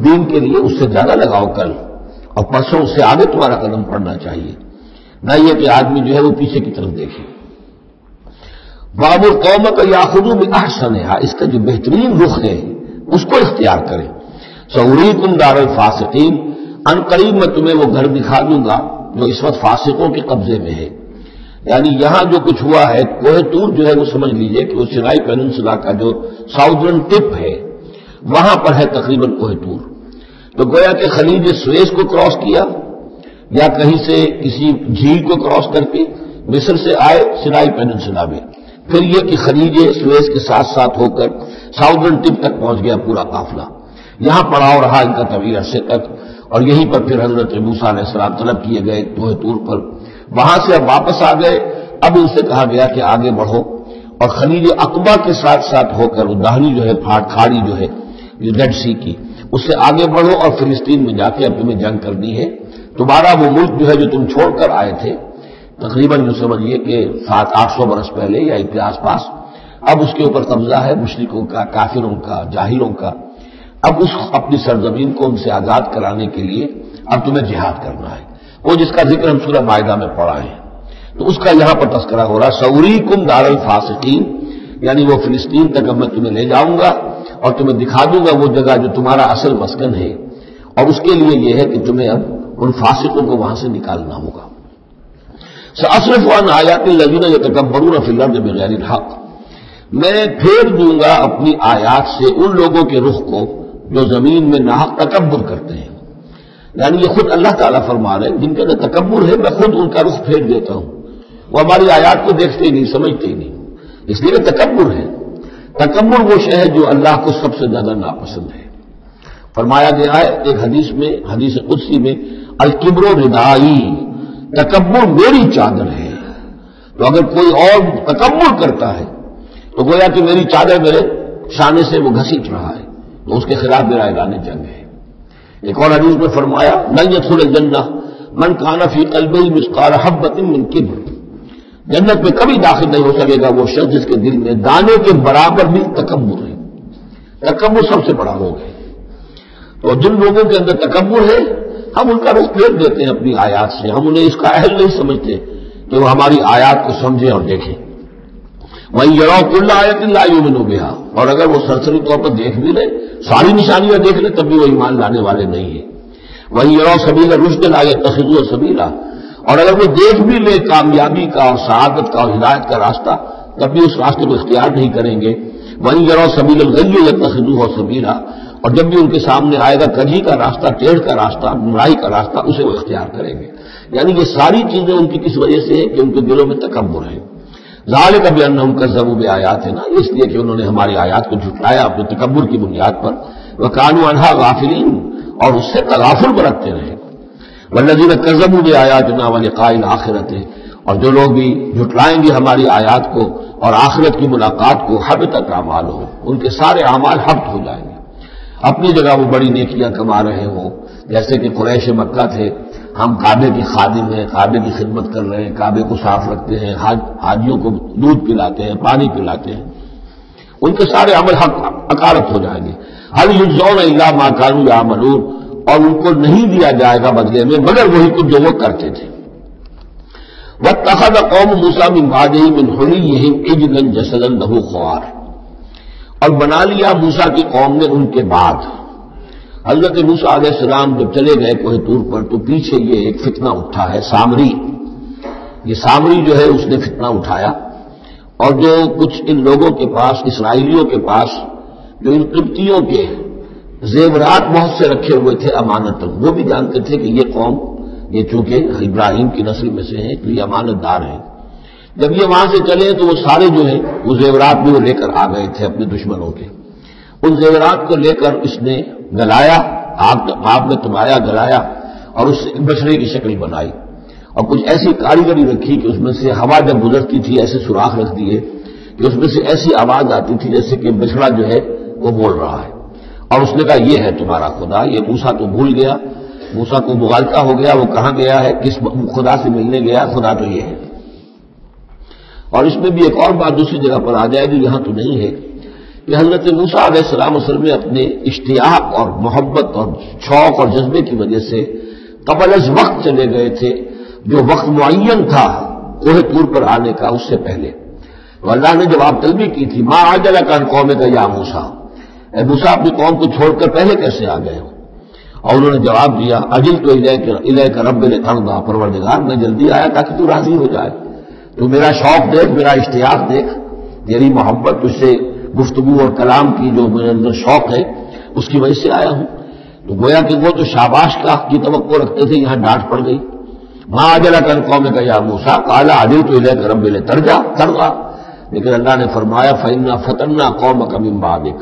Speaker 2: دین کے لیے اس سے زیادہ لگاؤ کل، اور پرسوں اس سے آگے تمہارا قدم پڑنا چاہیے، نہ یہ کہ آدمی جو ہے وہ پیچھے کی طرف دیکھے۔ وَأَمُرْ قَوْمَكَ يَأْخُذُوا بِأَحْسَنِهَا، اس کا جو بہترین رخ ہے اس کو اختیار کریں۔ سَأُرِيكُمْ دَارَ الْفَاسِقِينَ، ان قریب میں تمہیں وہ گھر دکھا دوں گا جو اس وقت فاسقوں کے قبضے میں ہے۔ یعنی یہاں جو کچھ ہوا ہے، کوہ طور جو ہے وہ سمجھ لیجئے کہ وہ سینائی پیننسلا کا جو ساؤدرن ٹپ ہے وہاں پر ہے تقریباً کوہ طور۔ تو گویا کہ خلیج سویز کو کراس کیا یا کہیں سے کسی جھیل کو کراس کر کے مصر سے آئے سینائی پیننسلا میں، پھر یہ کہ خلیج سویز کے ساتھ ساتھ ہو کر ساؤدرن ٹپ تک پہنچ گیا پورا قافلہ، یہاں پڑاؤ رہا ان کا طویل عرصے تک، اور یہیں پر پھر حضرت موسیٰ علیہ السلام طلب کیے گئے کوہ طور پر، وہاں سے اب واپس آ گئے۔ اب ان سے کہا گیا کہ آگے بڑھو، اور خلیج عقبہ کے ساتھ ساتھ ہو کر وہ داہنی جو ہے کھاڑی جو ہے یہ ریڈ سی کی، اس سے آگے بڑھو اور فلسطین میں جا کے اب تمہیں جنگ کرنی ہے، تمہارا وہ ملک جو ہے جو تم چھوڑ کر آئے تھے تقریباً جو سمجھیے کہ 700-800 برس پہلے یا اس کے آس پاس، اب اس کے اوپر قبضہ ہے مشرکوں کا، کافروں کا، جاہلوں کا۔ اب اس اپنی سرزمین کو ان سے آزاد کرانے کے لیے اب تمہیں جہاد کرنا ہے، وہ جس کا ذکر ہم سورہ مائدہ میں پڑھا ہے، تو اس کا یہاں پر تذکرہ ہو رہا ہے۔ سَأُرِيكُمْ دَارَ الْفَاسِقِينَ، یعنی وہ فلسطین تک اب میں تمہیں لے جاؤں گا اور تمہیں دکھا دوں گا وہ جگہ جو تمہارا اصل مسکن ہے، اور اس کے لیے یہ ہے کہ تمہیں اب ان فاسقوں کو وہاں سے نکالنا ہوگا۔ سَأَصْرِفُ عَنْ آيَاتِ الَّذِينَ يَتَكَبَّرُونَ فِي الْأَرْضِ بِغَيْرِ الْحَقِّ، میں پھیر دوں گا اپنی آیات سے ان لوگوں کے رخ کو جو زمین میں ناحق تکبر کرتے ہیں، یعنی یہ خود اللہ تعالیٰ فرما رہے ہیں جن کے اندر تکبر ہے میں خود ان کا رخ پھیر دیتا ہوں، وہ ہماری آیات کو دیکھتے ہی نہیں، سمجھتے ہی نہیں، اس لیے تکبر ہے۔ تکبر وہ شے ہے جو اللہ کو سب سے زیادہ ناپسند ہے۔ فرمایا گیا ہے ایک حدیث میں، حدیث قدسی میں، الکبر ردائی، تکبر میری چادر ہے۔ تو اگر کوئی اور تکبر کرتا ہے تو گویا کہ میری چادر میرے شانے سے وہ گھسیٹ رہا ہے، تو اس کے خلاف میرا اعلان جنگ ہے۔ ایک اور حدیث میں فرمایا لن يدخل الجنہ من کان فی قلبہ مثقال حبۃ من کبر، جنت میں کبھی داخل نہیں ہو سکے گا وہ شخص جس کے دل میں دانے کے برابر بھی تکبر ہے۔ تکبر سب سے بڑا روگ ہے، تو جن لوگوں کے اندر تکبر ہے ہم ان کا رخ پھیر دیتے ہیں اپنی آیات سے، ہم انہیں اس کا اہل نہیں سمجھتے کہ وہ ہماری آیات کو سمجھیں اور دیکھیں۔ وَإِن يَرَوْا كُلَّ آيَةٍ لَا يُؤْمِنُوا بِهَا، اور اگر وہ سرسری طور پر دیکھ بھی لیں، ساری نشانیاں دیکھ لیں، تب بھی وہ ایمان لانے والے نہیں ہیں۔ وَإِن يَرَوْا سَبِيلَ الرُّشْدِ لَا يَتَّخِذُوهُ سَبِيلًا، اور اگر وہ دیکھ بھی لیں کامیابی کا اور سعادت کا اور ہدایت کا راستہ، تب بھی اس راستے کو اختیار نہیں کریں گے۔ وَإِن يَرَوْا سَبِيلَ الْغَيِّ يَتَّخِذُوهُ سَبِيلًا، اور جب بھی ان کے سامنے آئے گا کجھی کا راستہ، ٹیڑھ کا راستہ، گمراہی کا راستہ، اسے وہ اختیار کریں گے۔ یعنی یہ ساری چیزیں ان کی کس وجہ سے ہے کہ ان کے دلوں میں تکبر ہے۔ ذالک بانہم کذبوا بآیاتنا، اس لیے کہ انہوں نے ہماری آیات کو جھٹلایا اپنے تکبر کی بنیاد پر، وکانوا عنہا غافلین، اور اس سے تغافل برتتے رہے۔ والذین کذبوا بآیاتنا ولقاء الآخرۃ، اور جو لوگ بھی جھٹلائیں گے ہماری آیات کو اور آخرت کی ملاقات کو حبطت اعمالہم، ان کے سارے اعمال حبط ہو جائیں گے۔ اپنی جگہ وہ بڑی نیکیاں کما رہے ہوں، جیسے کہ قریش مکہ تھے، ہم کعبے کے خادم ہیں، کعبے کی خدمت کر رہے ہیں، کعبے کو صاف رکھتے ہیں، حاجیوں کو دودھ پلاتے ہیں، پانی پلاتے ہیں، ان کے سارے عمل حقارت ہو جائیں گے۔ هل یجزون الا ما كانوا یعملون، اور ان کو نہیں دیا جائے گا بدلے میں مگر وہی کچھ جو وہ کرتے تھے۔ واتخذ قوم موسیٰ من بعدہ من حلیہم عجلا جسدا لہ خوار، اور بنا لیا موسیٰ کی قوم نے ان کے بعد، حضرت موسیٰ علیہ السلام جب چلے گئے کوہ طور پر تو پیچھے یہ ایک فتنہ اٹھا ہے سامری، یہ سامری جو ہے اس نے فتنہ اٹھایا، اور جو کچھ ان لوگوں کے پاس، اسرائیلیوں کے پاس جو ان قبطیوں کے زیورات بہت سے رکھے ہوئے تھے امانت، وہ بھی جانتے تھے کہ یہ قوم، یہ چونکہ ابراہیم کی نسل میں سے ہیں تو یہ امانت دار ہیں، جب یہ وہاں سے چلے تو وہ سارے جو ہیں وہ زیورات بھی وہ لے کر آ گئے تھے اپنے دشمنوں کے، ان زیورات کو لے کر اس نے گلایا، آگ میں تمایا، گلایا، اور اس سے بچڑے کی شکل بنائی، اور کچھ ایسی کاریگری رکھی کہ اس میں سے ہوا جب گزرتی تھی ایسے سوراخ رکھ دیے کہ اس میں سے ایسی آواز آتی تھی جیسے کہ بچڑا جو ہے وہ بول رہا ہے، اور اس نے کہا یہ ہے تمہارا خدا۔ یہ موسیٰ تو بھول گیا، موسیٰ کو مغالطہ ہو گیا، وہ کہاں گیا ہے، کس خدا سے ملنے گیا، خدا تو یہ ہے۔ اور اس میں بھی ایک اور بات دوسری جگہ پر آ جائے گی، یہاں تو نہیں ہے، کہ حضرت موسیٰ علیہ السلام میں اپنے اشتیاق اور محبت اور شوق اور جذبے کی وجہ سے قبل از وقت چلے گئے تھے، جو وقت معین تھا کوہ طور پر آنے کا اس سے پہلے۔ تو اللہ نے جواب طلبی کی تھی، ما عجلک عن قومک یا موسیٰ، اے موسیٰ اپنی قوم کو چھوڑ کر پہلے کیسے آ گئے ہو؟ اور انہوں نے جواب دیا، اجلت الیک رب لترضیٰ، پروردگار میں جلدی آیا تاکہ تو راضی ہو جائے، تو میرا شوق دیکھ، میرا اشتیاق دیکھ، میری محبت تجھ سے گفتگو اور کلام کی جو میرے اندر شوق ہے اس کی وجہ سے آیا ہوں۔ تو گویا کہ وہ جو شاباش کی توقع رکھتے تھے یہاں ڈانٹ پڑ گئی۔ ما عجلک عن قومک یا موسیٰ قال عجلت الیک رب لترضیٰ، لیکن اللہ نے فرمایا فإنا فتنا قومک من بعدک،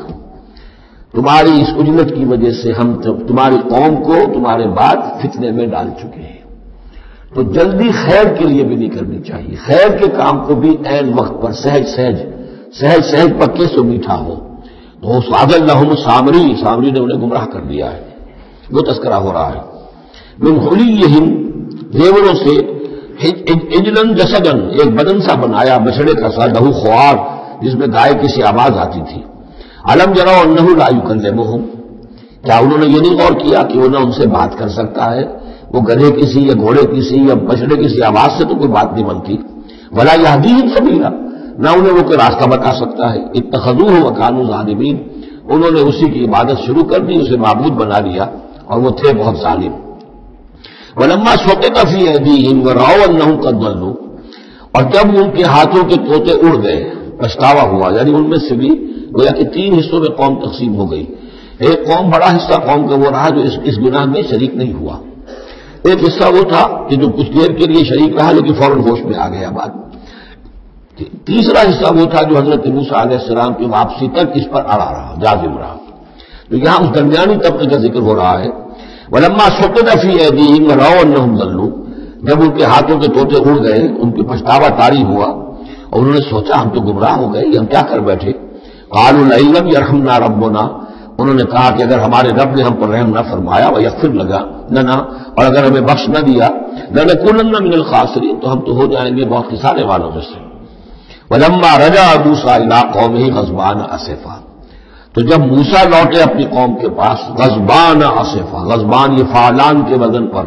Speaker 2: تمہاری اس عجلت کی وجہ سے ہم تمہاری قوم کو تمہارے بعد فتنے میں ڈال چکے ہیں۔ تو جلدی خیر کے لیے بھی نہیں کرنی چاہیے، خیر کے کام کو بھی عین وقت پر سہج سہج پکے سے میٹھا ہو۔ تو فَأَضَلَّهُمُ سامری نے انہیں گمراہ کر دیا ہے، وہ تذکرہ ہو رہا ہے۔ من حلیہم، زیوروں سے، عجلاً جسداً، ایک بدن سا بنایا بچڑے کا سا، لہو خوار، جس میں گائے کی سی آواز آتی تھی۔ الم یروا انہ لا یکلمہم، کیا انہوں نے یہ نہیں غور کیا کہ وہ نہ ان سے بات کر سکتا ہے، وہ گدھے کی سی یا گھوڑے کی سی یا بچڑے کی سی آواز سے تو کوئی بات نہیں بنتی۔ ولا یہدیہم سبیلا، نہ انہیں وہ کوئی راستہ بتا سکتا ہے۔ اتخذوہ وکانوا ظالمین، انہوں نے اسی کی عبادت شروع کر دی، اسے معبود بنا لیا، اور وہ تھے بہت ظالم۔ ولما سقط فی ایدیہم ورأوا انہم قد ضلوا، اور جب ان کے ہاتھوں کے طوطے اڑ گئے، پچھتاوا ہوا، یعنی ان میں سے بھی گویا کہ 3 حصوں میں قوم تقسیم ہو گئی۔ ایک قوم، بڑا حصہ قوم کا وہ رہا جو اس گناہ میں شریک نہیں ہوا، ایک حصہ وہ تھا کہ جو کچھ دیر کے لیے شریک رہا لیکن فوراً ہوش میں آ گیا بعد۔ تیسرا حصہ وہ تھا جو حضرت موسیٰ علیہ السلام کی واپسی تک اس پر اڑا رہا، جازم رہا۔ تو یہاں اس درمیانی طبقے کا ذکر ہو رہا ہے۔ ولما سقط فی ایدیہم ورأوا انہم ضلوا، جب ان کے ہاتھوں کے طوطے اڑ گئے، ان کی پچھتاوا طاری ہوا، اور انہوں نے سوچا ہم تو گمراہ ہو گئے، یہ ہم کیا کر بیٹھے۔ قالوا لئن لم یرحمنا ربنا، انہوں نے کہا کہ اگر ہمارے رب نے ہم پر رحم نہ فرمایا ویغفر لنا، اور اگر ہمیں بخش نہ دیا، لنکونن من الخاسرین، تو ہم تو ہو جائیں گے بہت خسارے والوں میں سے۔ ولما رجع موسیٰ الی قومہ غضبان اسفا، تو جب موسیٰ لوٹے اپنی قوم کے پاس غضبان اسفا، غضبان یہ فعلان کے وزن پر،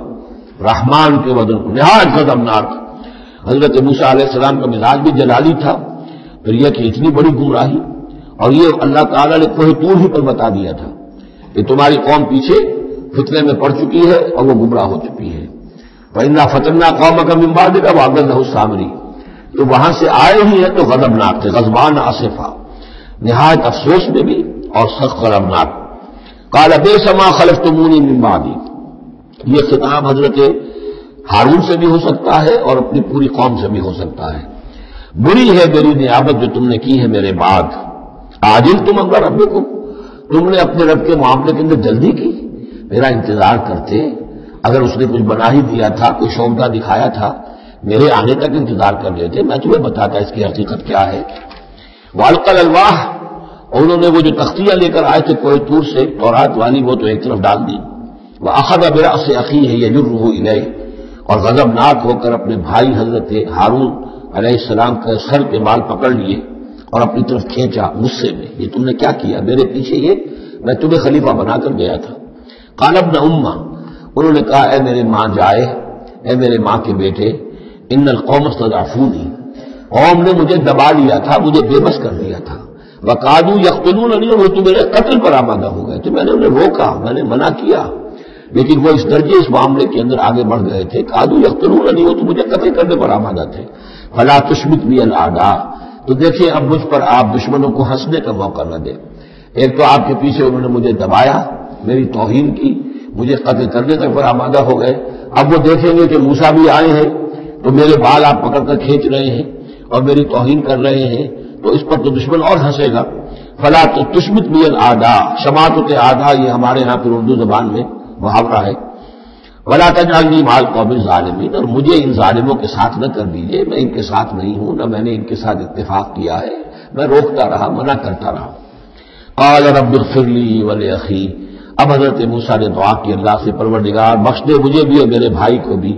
Speaker 2: رحمان کے وزن پر، نہایت غضبناک۔ حضرت موسیٰ علیہ السلام کا مزاج بھی جلالی تھا، پھر یہ کہ اتنی بڑی گمراہی، اور یہ اللہ تعالیٰ نے کوہ طور ہی پر بتا دیا تھا کہ تمہاری قوم پیچھے فتنے میں پڑ چکی ہے اور وہ گمراہ ہو چکی ہے۔ وَإِنَّا فَتَنَّا قَوْمَكَ مِن بَعْدِكَ وَأَضَلَّهُ السَّامِرِي، تو وہاں سے آئے ہی ہیں تو غضبناک تھے، غضبان آصفا، نہایت افسوس میں بھی اور سخت غضبناک۔ قَالَ بِئْسَ مَا خَلَفْتُمُونِي مِن بَعْدِي، یہ خطاب حضرت ہارون سے بھی ہو سکتا ہے اور اپنی پوری قوم سے بھی ہو سکتا ہے۔ بری ہے میری نعمت جو تم نے کی ہے میرے بعد، عاجل تم امر ربکم، تم نے اپنے رب کے معاملے کے اندر جلدی کی، میرا انتظار کرتے، اگر اس نے کچھ بنا ہی دیا تھا، کوئی شوبدہ دکھایا تھا میرے آنے تک انتظار کر رہے تھے، میں تمہیں بتاتا اس کی حقیقت کیا ہے۔ والقى الالواح، انہوں نے وہ جو تختیاں لے کر آئے تھے کوہ طور سے تورات والی، وہ تو ایک طرف ڈال دی۔ واخذ برأس اخیہ یجرہ الیہ، اور غضبناک ہو کر اپنے بھائی حضرت ہارون علیہ السلام کا سر کے بال پکڑ لیے اور اپنی طرف کھینچا غصے میں، یہ تم نے کیا کیا میرے پیچھے؟ یہ میں تمہیں خلیفہ بنا کر گیا تھا۔ قال ابن امہ، انہوں نے کہا اے میرے ماں جائے، اے میرے ماں کے بیٹے، ان القوم استضعفونی، قوم نے مجھے دبا لیا تھا، مجھے بے بس کر دیا تھا۔ وقعدوا یقتلوننی، وہ تو میرے قتل پر آمادہ ہو گئے تھے، میں نے انہیں روکا، میں نے منع کیا، لیکن وہ اس درجے اس معاملے کے اندر آگے بڑھ گئے تھے۔ قعدوا یقتلوننی، وہ تو مجھے قتل کرنے پر آمادہ تھے۔ فلا تشمت بی الاعداء، تو دیکھیں اب مجھ پر آپ دشمنوں کو ہنسنے کا موقع نہ دیں۔ ایک تو آپ کے پیچھے انہوں نے مجھے دبایا، میری توہین کی، مجھے قتل کرنے تک پر آمادہ ہو گئے، اب وہ دیکھیں گے کہ موسیٰ بھی آئے ہیں تو میرے بال آپ پکڑ کر کھینچ رہے ہیں اور میری توہین کر رہے ہیں، تو اس پر تو دشمن اور ہنسے گا۔ فلا تشمت بی الاعداء، شماتت اعداء یہ ہمارے ہاں پھر اردو زبان میں محاورہ ہے۔ ولا تجعلنی مع القوم الظالمین، اور مجھے ان ظالموں کے ساتھ نہ کر دیجیے، میں ان کے ساتھ نہیں ہوں، نہ میں نے ان کے ساتھ اتفاق کیا ہے، میں روکتا رہا، منع کرتا رہا۔ قال رب اغفر لی ولاخی، اب حضرت موسیٰ نے دعا کی اللہ سے، پروردگار بخش دے مجھے بھی اور میرے بھائی کو بھی،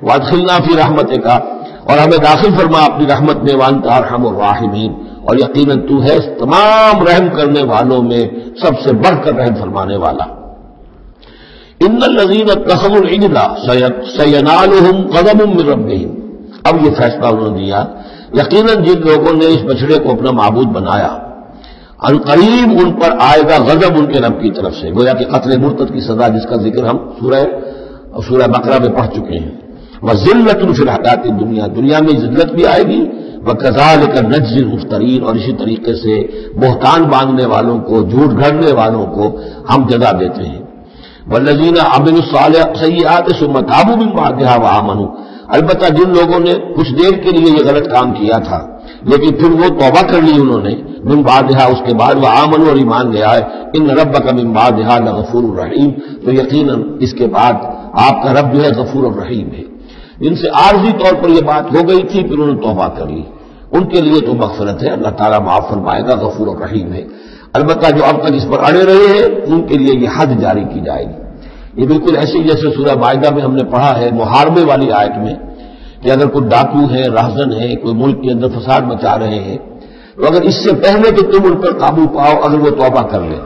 Speaker 2: وادخلنا فی رحمتک، اور ہمیں داخل فرما اپنی رحمت میں، وانت ارحم الراحمین، اور یقیناً تو ہے تمام رحم کرنے والوں میں سب سے بڑھ کر رحم فرمانے والا۔ ان الذین اتخذوا العجل سینالهم غضب من ربهم، اب یہ فیصلہ انہوں نے دیا، یقیناً جن لوگوں نے اس بچڑے کو اپنا معبود بنایا، عنقریب ان پر آئے گا غضب ان کے رب کی طرف سے، گویا کہ قتل مرتد کی سزا جس کا ذکر ہم سورہ بقرہ میں پڑھ چکے ہیں۔ وذلۃ فی الحیات الدنیا، دنیا میں ذلت بھی آئے گی، وکذالک نجزی المفترین، اور اسی طریقے سے بہتان باندھنے والوں کو، جھوٹ گھڑنے والوں کو ہم جزا دیتے ہیں۔ والذین عملوا السیئات ثم تابوا من بعدها وآمنوا، البتہ جن لوگوں نے کچھ دیر کے لیے یہ غلط کام کیا تھا لیکن پھر وہ توبہ کر لی انہوں نے، من بعدها اس کے بعد، وآمنوا اور ایمان لے آئے، ان ربک من بعدها لغفور الرحیم، تو یقیناً اس کے بعد آپ کا رب جو ہے غفور الرحیم ہے۔ جن سے عارضی طور پر یہ بات ہو گئی تھی پھر انہوں نے توبہ کر لی، ان کے لیے تو مغفرت ہے، اللہ تعالیٰ معاف فرمائے گا، غفور الرحیم ہے۔ البتہ جو اب تک اس پر اڑے رہے ہیں ان کے لیے یہ حد جاری کی جائے گی۔ یہ بالکل ایسے جیسے سورہ مائدہ میں ہم نے پڑھا ہے محاربے والی آیت میں کہ اگر کوئی ڈاکو ہے، راہزن ہے، کوئی ملک کے اندر فساد مچا رہے ہیں، تو اگر اس سے پہلے کہ تم ان پر قابو پاؤ اگر وہ توبہ کر لیں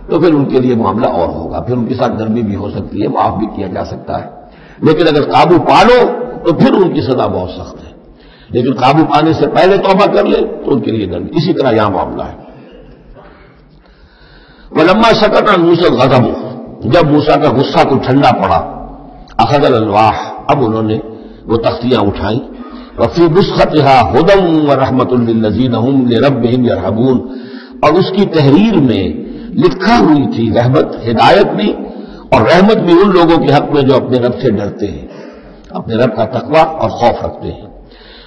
Speaker 2: تو پھر ان کے لیے معاملہ اور ہوگا، پھر ان کے ساتھ نرمی بھی ہو سکتی ہے، معاف بھی کیا جا سکتا ہے، لیکن اگر قابو پا لو تو پھر ان کی سزا بہت سخت ہے، لیکن قابو پانے سے پہلے توبہ کر لے تو ان کے لیے نرمی۔ اسی طرح یہاں معاملہ ہے۔ ولما سکت عن موسیٰ الغضب، جب موسیٰ کا غصہ کو ٹھنڈا پڑا، اخذ الالواح، اب انہوں نے وہ تختیاں اٹھائیں، وفی نسختها هدى ورحمۃ للذین هم لربهم یرهبون، اور اس کی تحریر میں لکھا ہوئی تھی رحمت، ہدایت بھی اور رحمت بھی ان لوگوں کے حق میں جو اپنے رب سے ڈرتے ہیں، اپنے رب کا تقوی اور خوف رکھتے ہیں۔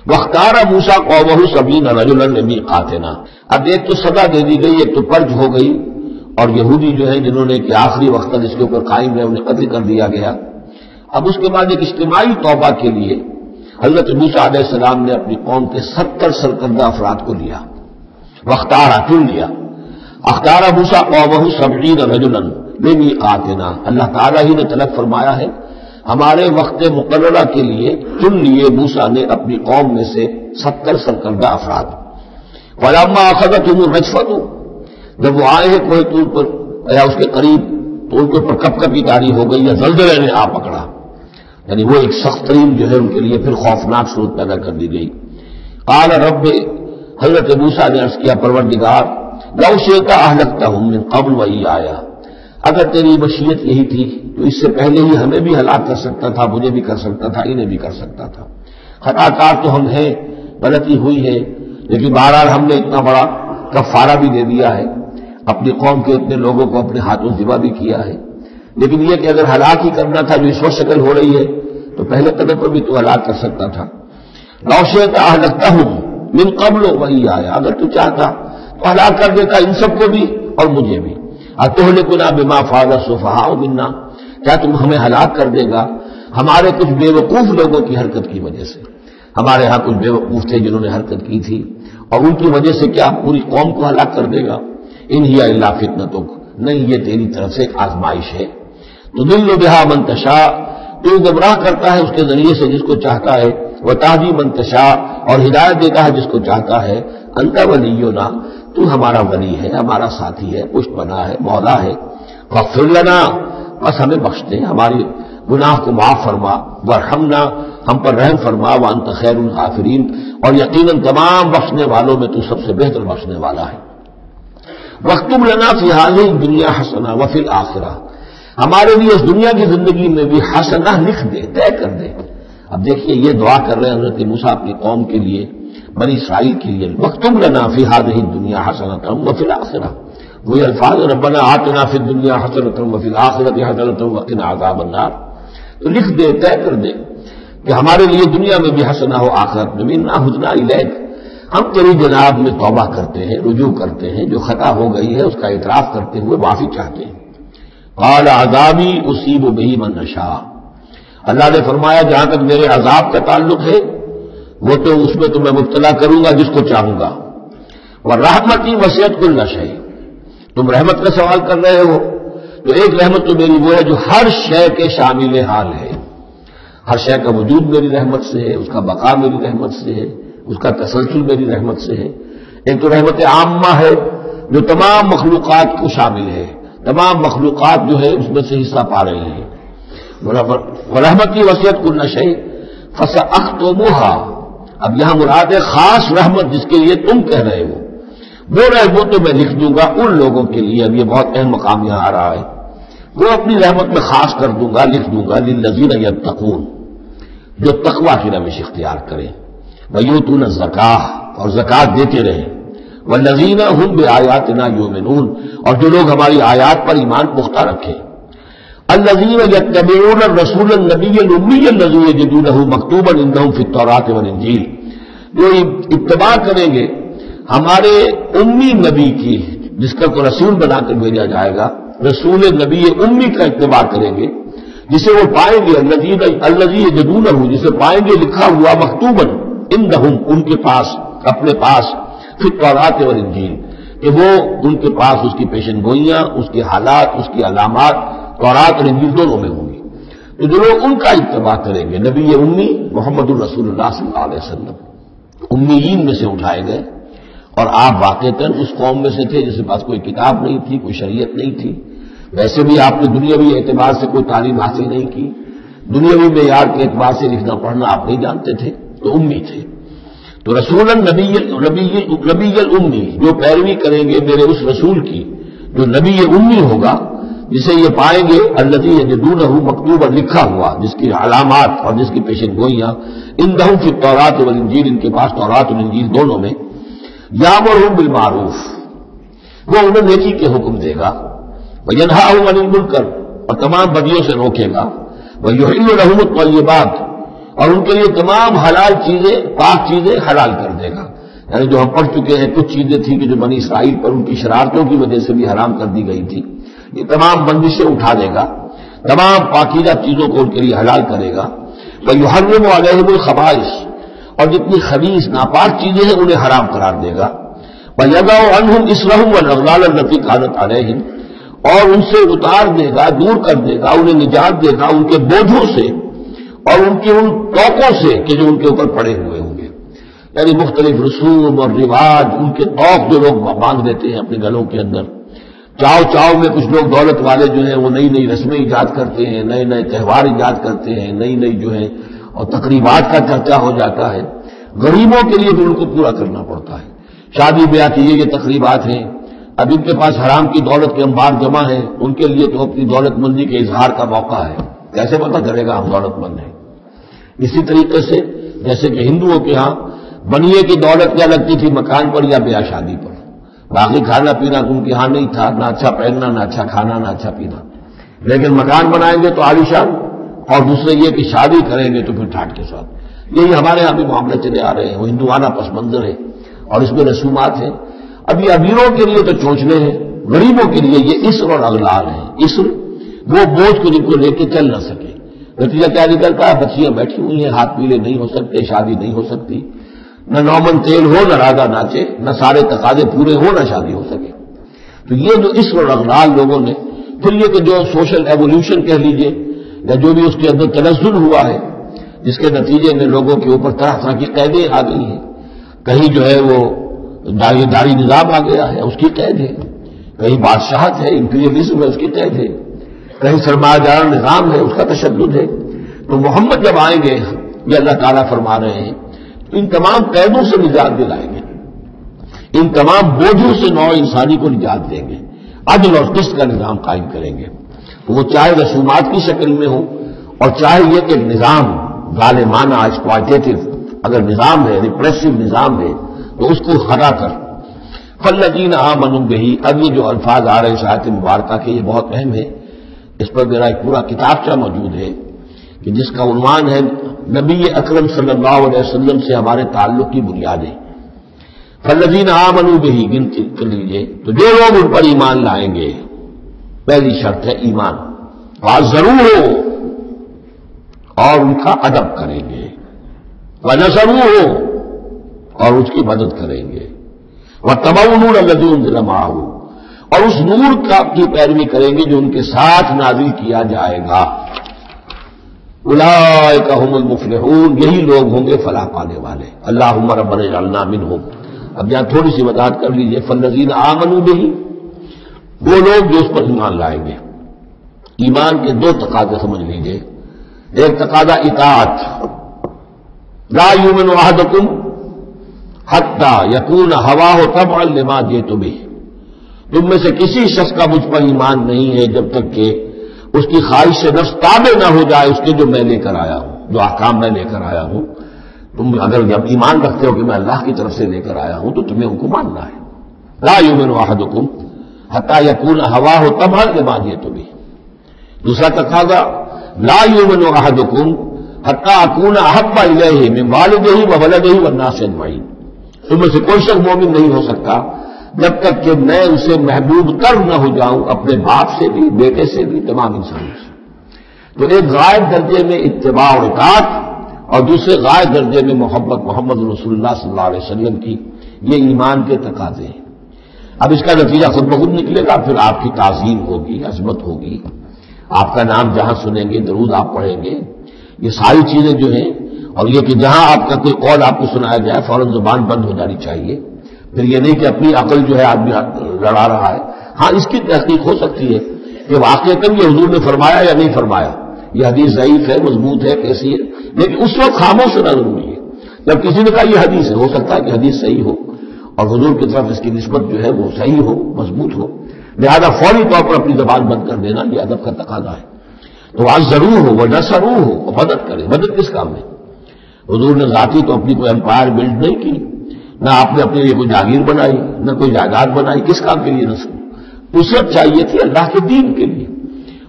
Speaker 2: واختار موسیٰ قومہ 70 رجلا لمیقاتنا، اب ایک تو سزا دے دی گئی، ایک تو پرج ہو گئی، اور یہودی جو ہے جنہوں نے کہ آخری وقت تک اس کے اوپر قائم رہے انہیں قتل کر دیا گیا۔ اب اس کے بعد ایک اجتماعی توبہ کے لیے حضرت موسیٰ علیہ السلام نے اپنی قوم کے 70 سرکردہ افراد کو لیا، واختارا چن لیا، اختار موسیٰ قومہ 70 رجلا لمیقاتنا، اللہ تعالیٰ ہی نے طلب فرمایا ہے ہمارے وقت مقررہ کے لیے چن لیے موسیٰ نے اپنی قوم میں سے 70 سرکردہ افراد۔ فلما اخذتهم الرجفۃ، جب وہ آئے ہیں کوہ طور پر یا اس کے قریب تو ان کے اوپر کپ کپی طاری ہو گئی یا زلزلے نے آ پکڑا، یعنی وہ ایک سخت ترین جو ہے ان کے لیے پھر خوفناک صورت پیدا کر دی گئی۔ قال رب، حضرت موسیٰ نے عرض کیا پروردگار، لو شئت اہلکتہم من قبل وایایا، اگر تیری مشیت یہی تھی تو اس سے پہلے ہی ہمیں بھی ہلاک کر سکتا تھا، مجھے بھی کر سکتا تھا، انہیں بھی کر سکتا تھا، خطا کار تو ہم ہیں، غلطی ہوئی ہے، لیکن بہرحال ہم نے اتنا بڑا کفارہ بھی دے دیا ہے، اپنی قوم کے اتنے لوگوں کو اپنے ہاتھوں ذبح بھی کیا ہے، لیکن یہ کہ اگر ہلاک ہی کرنا تھا جو اس وقت شکل ہو رہی ہے تو پہلے قدم پر بھی تو ہلاک کر سکتا تھا۔ لو شئت اہلکتہم من قبل وایایا، اگر تو چاہتا تو ہلاک کر دیتا ان سب کو بھی اور مجھے بھی۔ اتہلکنا بما فعل السفہاء منا، کیا تم ہمیں ہلاک کر دے گا ہمارے کچھ بے وقوف لوگوں کی حرکت کی وجہ سے؟ ہمارے ہاں کچھ بیوقوف تھے جنہوں نے حرکت کی تھی، اور ان کی وجہ سے کیا پوری قوم کو ہلاک کر دے گا؟ ان ہی الا فتنتک، نہیں یہ تیری طرف سے ایک آزمائش ہے۔ تضل بہا من تشاء، تو گمراہ کرتا ہے اس کے ذریعے سے جس کو چاہتا ہے، وتہدی من تشاء، اور ہدایت دیتا ہے جس کو چاہتا ہے۔ انت ولینا، تو ہمارا ولی ہے، ہمارا ساتھی ہے، پشت پناہ ہے، مولا ہے۔ فاغفر لنا، بس ہمیں بخش دے، ہماری گناہ کو معاف فرما، وارحمنا، ہم پر رحم فرما، وانت خیر الغافرین، اور یقیناً تمام بخشنے والوں میں تو سب سے بہتر بخشنے والا ہے۔ واکتب لنا فی ہذہ الدنیا حسنہ وفی الآخرہ، ہمارے لیے اس دنیا کی زندگی میں بھی حسنہ لکھ دے، طے کر دے۔ اب دیکھیے یہ دعا کر رہے ہیں حضرت موسیٰ اپنی قوم کے لیے، بنی اسرائیل کے لیے، واکتب لنا فی ہذہ الدنیا حسنۃ وفی الآخرہ، وہی الفاظ ربنا آتنا فی الدنیا حسنۃ وفی الآخرۃ حسنۃ وقنا عذاب النار، تو لکھ دے، طے کر دے کہ ہمارے لیے دنیا میں بھی حسنہ ہو، آخرت میں بھی۔ انا ہدنا الیک، ہم تیری جناب میں توبہ کرتے ہیں، رجوع کرتے ہیں، جو خطا ہو گئی ہے اس کا اعتراف کرتے ہوئے معافی چاہتے ہیں۔ قال عذابی اصیب بہ من اشاء، اللہ نے فرمایا جہاں تک میرے عذاب کا تعلق ہے وہ تو اس میں تو میں مبتلا کروں گا جس کو چاہوں گا۔ ورحمتی وسعت کل شیء، تم رحمت کا سوال کر رہے ہو تو ایک رحمت تو میری وہ ہے جو ہر شے کے شامل حال ہے، ہر شے کا وجود میری رحمت سے ہے، اس کا بقا میری رحمت سے ہے، اس کا تسلسل میری رحمت سے ہے۔ ایک تو رحمت عامہ ہے جو تمام مخلوقات کو شامل ہے، تمام مخلوقات جو ہے اس میں سے حصہ پا رہے ہیں۔ ورحمتی وسعت کل شیء فسأختمها، اب یہاں مراد ہے خاص رحمت جس کے لیے تم کہہ رہے ہو، وہ رحمت تو میں لکھ دوں گا ان لوگوں کے لیے، اب یہ بہت اہم مقام یہاں آ رہا ہے، وہ اپنی رحمت میں خاص کر دوں گا، لکھ دوں گا، للذین یتقون، جو تقوی کی روش اختیار کریں، ویؤتون الزکاۃ، اور زکوٰۃ دیتے رہیں، والذین هم بآیاتنا یؤمنون، اور جو لوگ ہماری آیات پر ایمان پختہ رکھیں، الذین یتبعون الرسول النبی الامی الذی یجدونہ مکتوبا عندہم فی التوراۃ والانجیل، جو اتباع کریں گے ہمارے امی نبی کی، جس کا کو رسول بنا کر بھیجا جائے گا، رسول نبی امی کا اتباع کریں گے، جسے وہ پائیں گے الذی یجدونہ، جسے پائیں گے لکھا ہوا مکتوبا عندہم، ان کے پاس، اپنے پاس، فی التوراۃ والانجیل، کہ وہ ان کے پاس اس کی پیشن گوئیاں، اس کے حالات، اس کی علامات تورات اور انجیل دونوں میں ہوں گی۔ تو جو لوگ ان کا اتباع کریں گے، نبی امی محمد الرسول اللہ صلی اللہ علیہ وسلم امیین میں سے اٹھائے گئے، اور آپ واقعتاً اس قوم میں سے تھے جس کے پاس کوئی کتاب نہیں تھی، کوئی شریعت نہیں تھی، ویسے بھی آپ نے دنیاوی اعتبار سے کوئی تعلیم حاصل نہیں کی، دنیاوی معیار کے اعتبار سے لکھنا پڑھنا آپ نہیں جانتے تھے، تو امی تھے۔ تو رسول نبی الامی، جو پیروی کریں گے میرے اس رسول کی جو نبی امی ہوگا، جسے یہ پائیں گے الذی یجدونہ مکتوبا، لکھا ہوا، جس کی علامات اور جس کی پیشن گوئیاں، عندہم فی التوراۃ والانجیل، ان کے پاس تورات اور انجیل دونوں میں، یامرہم بالمعروف، وہ انہیں نیکی کے حکم دے گا، وینہاہم عن المنکر، اور تمام بدیوں سے روکے گا، ویحل لہم الطیبات، اور ان کے لیے تمام حلال چیزیں، پاک چیزیں حلال کر دے گا۔ یعنی جو ہم پڑھ چکے ہیں کچھ چیزیں تھیں کہ جو بنی اسرائیل پر ان کی شرارتوں کی وجہ سے بھی حرام کر دی گئی تھی، یہ تمام بندشیں اٹھا دے گا، تمام پاکیزہ چیزوں کو ان کے لیے حلال کرے گا۔ وَيُحَرِّمُ عَلَيْهِمُ الْخَبَائِثَ، اور جتنی خبیث ناپاک چیزیں ہیں انہیں حرام قرار دے گا۔ وَيَضَعُ عَنْهُمْ إِصْرَهُمْ وَالْأَغْلَالَ الَّتِي كَانَتْ عَلَيْهِمْ، اور ان سے اتار دے گا، دور کر دے گا، انہیں نجات دے گا ان کے بوجھوں سے اور ان کی ان توقوں سے کہ جو ان کے اوپر پڑے ہوئے ہوں گے، یعنی مختلف رسوم اور رواج، ان کے توق جو لوگ باندھ دیتے ہیں اپنے گلوں کے اندر۔ چاؤ چاؤ میں کچھ لوگ دولت والے جو ہیں وہ نئی نئی رسمیں ایجاد کرتے ہیں، نئے نئے تہوار ایجاد کرتے ہیں، نئی نئی جو ہے اور تقریبات کا چرچا ہو جاتا ہے۔ غریبوں کے لیے بھی ان کو پورا کرنا پڑتا ہے۔ شادی بیاہ کی یہ تقریبات ہیں، اب ان کے پاس حرام کی دولت کے انبار جمع ہیں، ان کے لیے تو اپنی دولت مندی کے اظہار کا موقع ہے، کیسے پتہ کرے گا ہم دولت مند ہیں؟ اسی طریقے سے جیسے کہ ہندوؤں کے ہاں بنیے کی دولت کیا لگتی تھی مکان پر یا بیاہ شادی پر، باقی کھانا پینا ان کے ہاں نہیں تھا، نہ اچھا پہننا، نہ اچھا کھانا، نہ اچھا پینا، لیکن مکان بنائیں گے تو عالیشان، اور دوسرے یہ کہ شادی کریں گے تو پھر ٹھاٹ کے ساتھ۔ یہی ہمارے یہاں بھی معاملے چلے آ رہے ہیں، وہ ہندوانہ پس منظر ہے اور اس میں رسومات ہیں۔ اب یہ امیروں کے لیے تو چونچلے ہیں، غریبوں کے لیے یہ اسر اور اغلال ہیں۔ اسر وہ بوجھ کو جن کو لے کے چل نہ سکے، نتیجہ کیا نکلتا ہے؟ بچیاں بیٹھی ہوئی ہیں، ہاتھ پیلے نہیں ہو سکتے، شادی نہیں ہو سکتی، نہ نومن تیل ہو، نہ راجا ناچے، نہ سارے تقاضے پورے ہو، نہ شادی ہو سکے۔ تو یہ جو اس رغرال لوگوں نے، پھر یہ کہ جو سوشل ایوولوشن کہہ لیجئے یا جو بھی اس کے اندر تنزل ہوا ہے، جس کے نتیجے میں لوگوں کے اوپر طرح طرح کی قیدیں آ گئی ہیں، کہیں جو ہے وہ داری نظام آ گیا ہے، اس کی قید ہے، کہیں بادشاہت ہے، امپیریلزم ہے، اس کی قید ہے، کہیں سرمایہ دار نظام ہے، اس کا تشدد ہے۔ تو محمد جب آئیں گے، یہ اللہ تعالیٰ فرما رہے ہیں، تو ان تمام قیدوں سے نجات دلائیں گے، ان تمام بوجھوں سے نوع انسانی کو نجات دیں گے، عدل اور قسط کا نظام قائم کریں گے، وہ چاہے رسومات کی شکل میں ہو اور چاہے یہ کہ نظام ظالمانہ ایکسپلائٹیٹو اگر نظام ہے، ریپریسو نظام ہے، تو اس کو ہٹا کر فالذین آمنوا بہ۔ اب یہ جو الفاظ آ رہے ہیں آیت مبارکہ کے، یہ بہت اہم ہے، اس پر میرا ایک پورا کتابچہ موجود ہے کہ جس کا عنوان ہے نبی اکرم صلی اللہ علیہ وسلم سے ہمارے تعلق کی بنیادیں۔ فالذین آمنوا بہ، گنتی کر لیجیے، تو جو لوگ ان پر ایمان لائیں گے، پہلی شرط ہے ایمان، وعزروہ، اور ان کا ادب کریں گے، ونصروہ، اور اس کی مدد کریں گے، واتبعوا النور الذی انزل معہ، اور اس نور کی پیروی کریں گے جو ان کے ساتھ نازل کیا جائے گا۔ اولئک ھم المفلحون، یہی لوگ ہوں گے فلاح پانے والے۔ اللہم ربنا اجعلنا منہم۔ اب یہاں تھوڑی سی وضاحت کر لیجیے، فالذین آمنوا بہ، وہ لوگ جو اس پر ایمان لائیں گے۔ ایمان کے دو تقاضے سمجھ لیجیے، ایک تقاضا اطاعت، لا یؤمن احدکم حتی یکون ہواہ تبعا لما جئت بہ، تم میں سے کسی شخص کا مجھ پر ایمان نہیں ہے جب تک کہ اس کی خواہش سے نفس تابع نہ ہو جائے اس کے جو میں لے کر آیا ہوں، جو احکام میں لے کر آیا ہوں۔ تم اگر جب ایمان رکھتے ہو کہ میں اللہ کی طرف سے لے کر آیا ہوں تو تمہیں ان کو ماننا ہے۔ لا یؤمن احدکم حتی یکون ہواہ تبعا لما جئت بہ۔ دوسرا تقاضا، لا یؤمن احدکم حتی اکون احب الیہ من والدہ وولدہ والناس اجمعین، تم میں سے کوئی شخص مومن نہیں ہو سکتا جب تک کہ میں اسے محبوب تر نہ ہو جاؤں، اپنے باپ سے بھی، بیٹے سے بھی، تمام انسانوں سے۔ تو ایک غائب درجے میں اتباع و اطاعت اور دوسرے غائب درجے میں محبت محمد رسول اللہ صلی اللہ علیہ وسلم کی، یہ ایمان کے تقاضے ہیں۔ اب اس کا نتیجہ خود بخود نکلے گا، پھر آپ کی تعظیم ہوگی، عظمت ہوگی، آپ کا نام جہاں سنیں گے درود آپ پڑھیں گے، یہ ساری چیزیں جو ہیں، اور یہ کہ جہاں آپ کا کوئی قول آپ کو سنایا جائے فوراً زبان بند ہو جانی چاہیے۔ پھر یہ نہیں کہ اپنی عقل جو ہے آدمی لڑا رہا ہے، ہاں اس کی تحقیق ہو سکتی ہے کہ واقعتاً یہ حضور نے فرمایا یا نہیں فرمایا، یہ حدیث ضعیف ہے، مضبوط ہے، کیسی ہے، لیکن اس وقت خاموش ہونا ضروری ہے۔ جب کسی نے کہا یہ حدیث ہے، ہو سکتا ہے کہ حدیث صحیح ہو اور حضور کی طرف اس کی نسبت جو ہے وہ صحیح ہو، مضبوط ہو، لہذا فوری طور پر اپنی زبان بند کر دینا یہ ادب کا تقاضا ہے۔ تو آج ضرور ہو وہ نصرو ہو، مدد کرے۔ مدد کس کام میں؟ حضور نے ذاتی تو اپنی کوئی امپائر بلڈ نہیں کی، نہ آپ نے اپنے لیے کوئی جاگیر بنائی، نہ کوئی جائیداد بنائی، کس کام کے لیے نصرت چاہیے تھی اللہ کے دین کے لیے،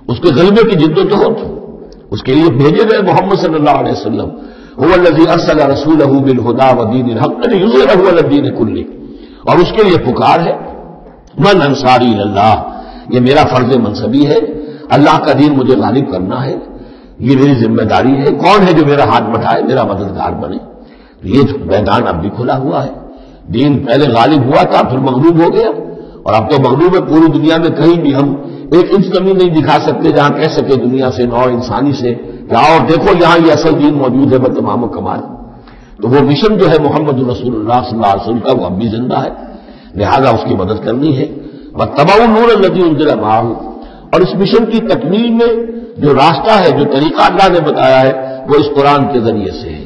Speaker 2: اس کے غلبے کی جد و جہد، اس کے لیے بھیجے گئے محمد صلی اللہ علیہ وسلم، هو الذی ارسل رسولہ بالہدی ودین الحق لیظہرہ علی الدین کلہ، اور اس کے لیے پکار ہے من انصاری اللہ، یہ میرا فرض منصبی ہے، اللہ کا دین مجھے غالب کرنا ہے، یہ میری ذمہ داری ہے، کون ہے جو میرا ہاتھ بٹھائے، میرا مددگار بنے۔ یہ میدان اب بھی کھلا ہوا ہے، دین پہلے غالب ہوا تھا پھر مغلوب ہو گیا، اور اب تو مغلوب ہے پوری دنیا میں، کہیں بھی ہم ایک انچ زمین نہیں دکھا سکتے جہاں کہہ سکے دنیا سے، نوع انسانی سے کہ آؤ دیکھو یہاں یہ اصل دین موجود ہے بتمام و کمال۔ تو وہ مشن جو ہے محمد رسول اللہ صلی اللہ علیہ وسلم کا وہ اب بھی زندہ ہے، لہذا اس کی مدد کرنی ہے۔ واتبعوا النور الذی انزل معہ، اور اس مشن کی تکمیل میں جو راستہ ہے، جو طریقہ اللہ نے بتایا ہے، وہ اس قرآن کے ذریعے سے ہے،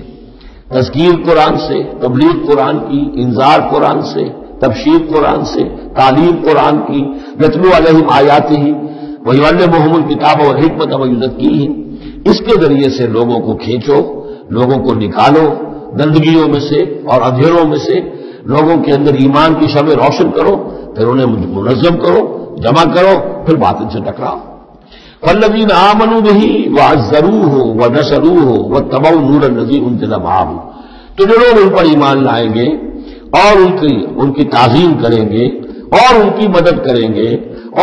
Speaker 2: تذکیر قرآن سے، تبلیغ قرآن کی، انذار قرآن سے، تبشیر قرآن سے، تعلیم قرآن کی، یتلو علیہم آیاتہ ویعلمہم الکتاب والحکمۃ ویزکیہم، اس کے ذریعے سے لوگوں کو کھینچو، لوگوں کو نکالو گندگیوں میں سے اور اندھیروں میں سے، لوگوں کے اندر ایمان کی شمع روشن کرو، پھر انہیں منظم کرو، جمع کرو، پھر باطل سے ٹکراؤ۔ فالذین آمنوا بہ وعزروہ ونصروہ واتبعوا النور الذی انزل معہ، تو جو لوگ ان پر ایمان لائیں گے اور ان کی تعظیم کریں گے اور ان کی مدد کریں گے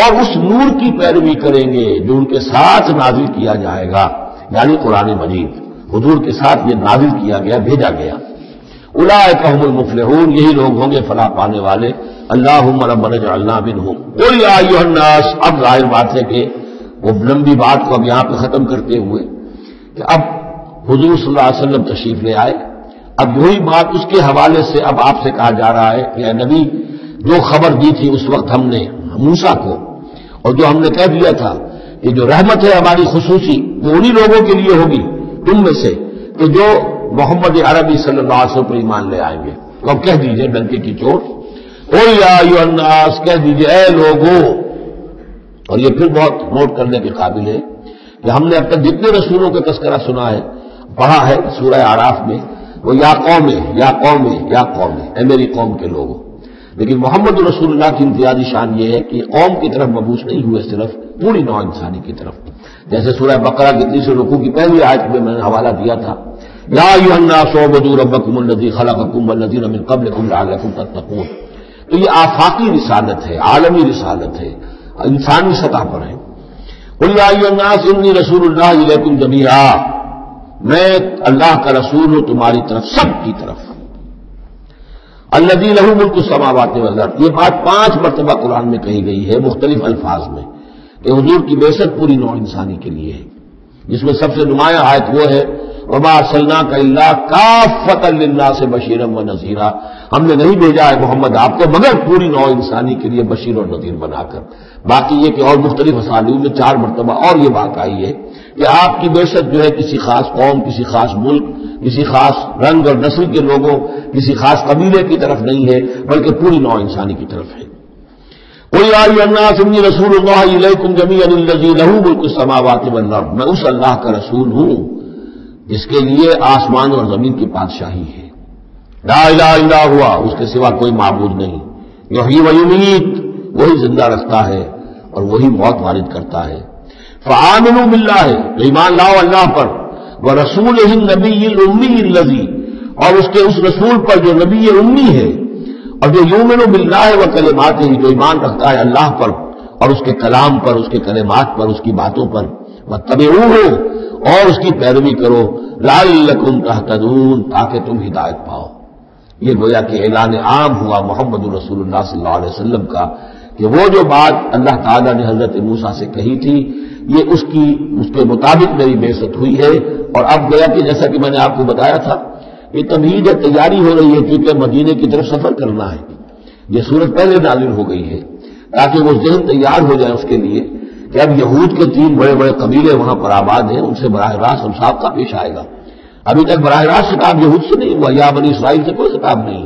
Speaker 2: اور اس نور کی پیروی کریں گے جو ان کے ساتھ نازل کیا جائے گا، یعنی قرآن مجید حضور کے ساتھ یہ نازل کیا گیا، بھیجا گیا۔ اولئک هم المفلحون، یہی لوگ ہوں گے فلاح پانے والے۔ اللہم ربنا اجعلنا منہم۔ قل یا ایھا الناس، اب ظاہر بات ہے کہ وہ لمبی بات کو اب یہاں پہ ختم کرتے ہوئے کہ اب حضور صلی اللہ علیہ وسلم تشریف لے آئے، اب وہی بات اس کے حوالے سے اب آپ سے کہا جا رہا ہے کہ اے نبی، جو خبر دی تھی اس وقت ہم نے موسیٰ کو، اور جو ہم نے کہہ دیا تھا کہ جو رحمت ہے ہماری خصوصی وہ انہی لوگوں کے لیے ہوگی تم میں سے کہ جو محمد عربی صلی اللہ علیہ وسلم پر ایمان لے آئیں گے۔ تو اب کہہ دیجئے ڈنکے کی چوٹ، قل یا ایھا الناس، کہہ دیجئے اے لوگوں۔ اور یہ پھر بہت نوٹ کرنے کے قابل ہے کہ ہم نے اب تک جتنے رسولوں کا تذکرہ سنا ہے، پڑھا ہے سورہ اعراف میں، وہ یا قوم یا قوم یا قوم، اے میری قوم کے لوگوں۔ لیکن محمد رسول اللہ کی امتیازی شان یہ ہے کہ قوم کی طرف مبعوث نہیں ہوئے، صرف پوری نوع انسانی کی طرف۔ جیسے سورہ بقرہ کی تیسرے رکوع کی پہلی آیت میں نے حوالہ دیا تھا، یا ایھا الناس اعبدوا ربکم الذی خلقکم والذین من قبلکم لعلکم تتقون۔ تو یہ آفاقی رسالت ہے، عالمی رسالت ہے، انسانی سطح پر ہے۔ قل یا ایھا الناس انی رسول اللہ الیکم جمیعا، میں اللہ کا رسول ہوں تمہاری طرف، سب کی طرف۔ الذی لہ ملک السماوات والارض، یہ بات 5 مرتبہ قرآن میں کہی گئی ہے مختلف الفاظ میں کہ حضور کی بعثت پوری نوع انسانی کے لیے ہے، جس میں سب سے نمایاں آیت وہ ہے وما ارسلناک الا کافۃ للناس بشیرا ونذیرا، ہم نے نہیں بھیجا ہے محمد آپ کو مگر پوری نوع انسانی کے لیے بشیر اور نذیر بنا کر۔ باقی یہ کہ اور مختلف اسالیب میں 4 مرتبہ اور یہ بات آئی ہے کہ آپ کی بعثت جو ہے کسی خاص قوم، کسی خاص ملک، کسی خاص رنگ اور نسل کے لوگوں، کسی خاص قبیلے کی طرف نہیں ہے، بلکہ پوری نوع انسانی کی طرف ہے۔ قل یا ایھا الناس انی رسول اللہ الیکم جمیعا الذی لہ ملک السماوات والارض، میں اس اللہ کا رسول ہوں جس کے لیے آسمان اور زمین کی بادشاہی ہے۔ لا الہ الا ہوا، اس کے سوا کوئی معبود نہیں۔ یحیی و یمیت، وہی زندہ رکھتا ہے اور وہی موت وارد کرتا ہے۔ فآمنوا باللہ، تو ایمان لاؤ اللہ پر، ورسولہ النبی الامی الذی، اور اس کے اس رسول پر جو نبی امی ہے، اور جو یؤمن باللہ وکلماتہ، جو ایمان رکھتا ہے اللہ پر اور اس کے کلام پر، اس کے کلمات پر، اس کی باتوں پر، واتبعوہ، اور اس کی پیروی کرو، لعلکم تہتدون، تاکہ تم ہدایت پاؤ۔ یہ گویا کہ اعلان عام ہوا محمد رسول اللہ صلی اللہ علیہ وسلم کا کہ وہ جو بات اللہ تعالیٰ نے حضرت موسیٰ سے کہی تھی یہ اس کے مطابق میری بعثت ہوئی ہے۔ اور اب گویا کہ جیسا کہ میں نے آپ کو بتایا تھا یہ تمہید ہے، تیاری ہو رہی ہے، کیونکہ مدینے کی طرف سفر کرنا ہے۔ یہ صورت پہلے نازل ہو گئی ہے تاکہ وہ ذہن تیار ہو جائے اس کے لیے کہ اب یہود کے 3 بڑے بڑے قبیلے وہاں پر آباد ہیں، ان سے براہ راست مسابقہ پیش آئے گا۔ ابھی تک براہ راست خطاب یہود سے نہیں ہوا، یا بنی اسرائیل سے کوئی خطاب نہیں،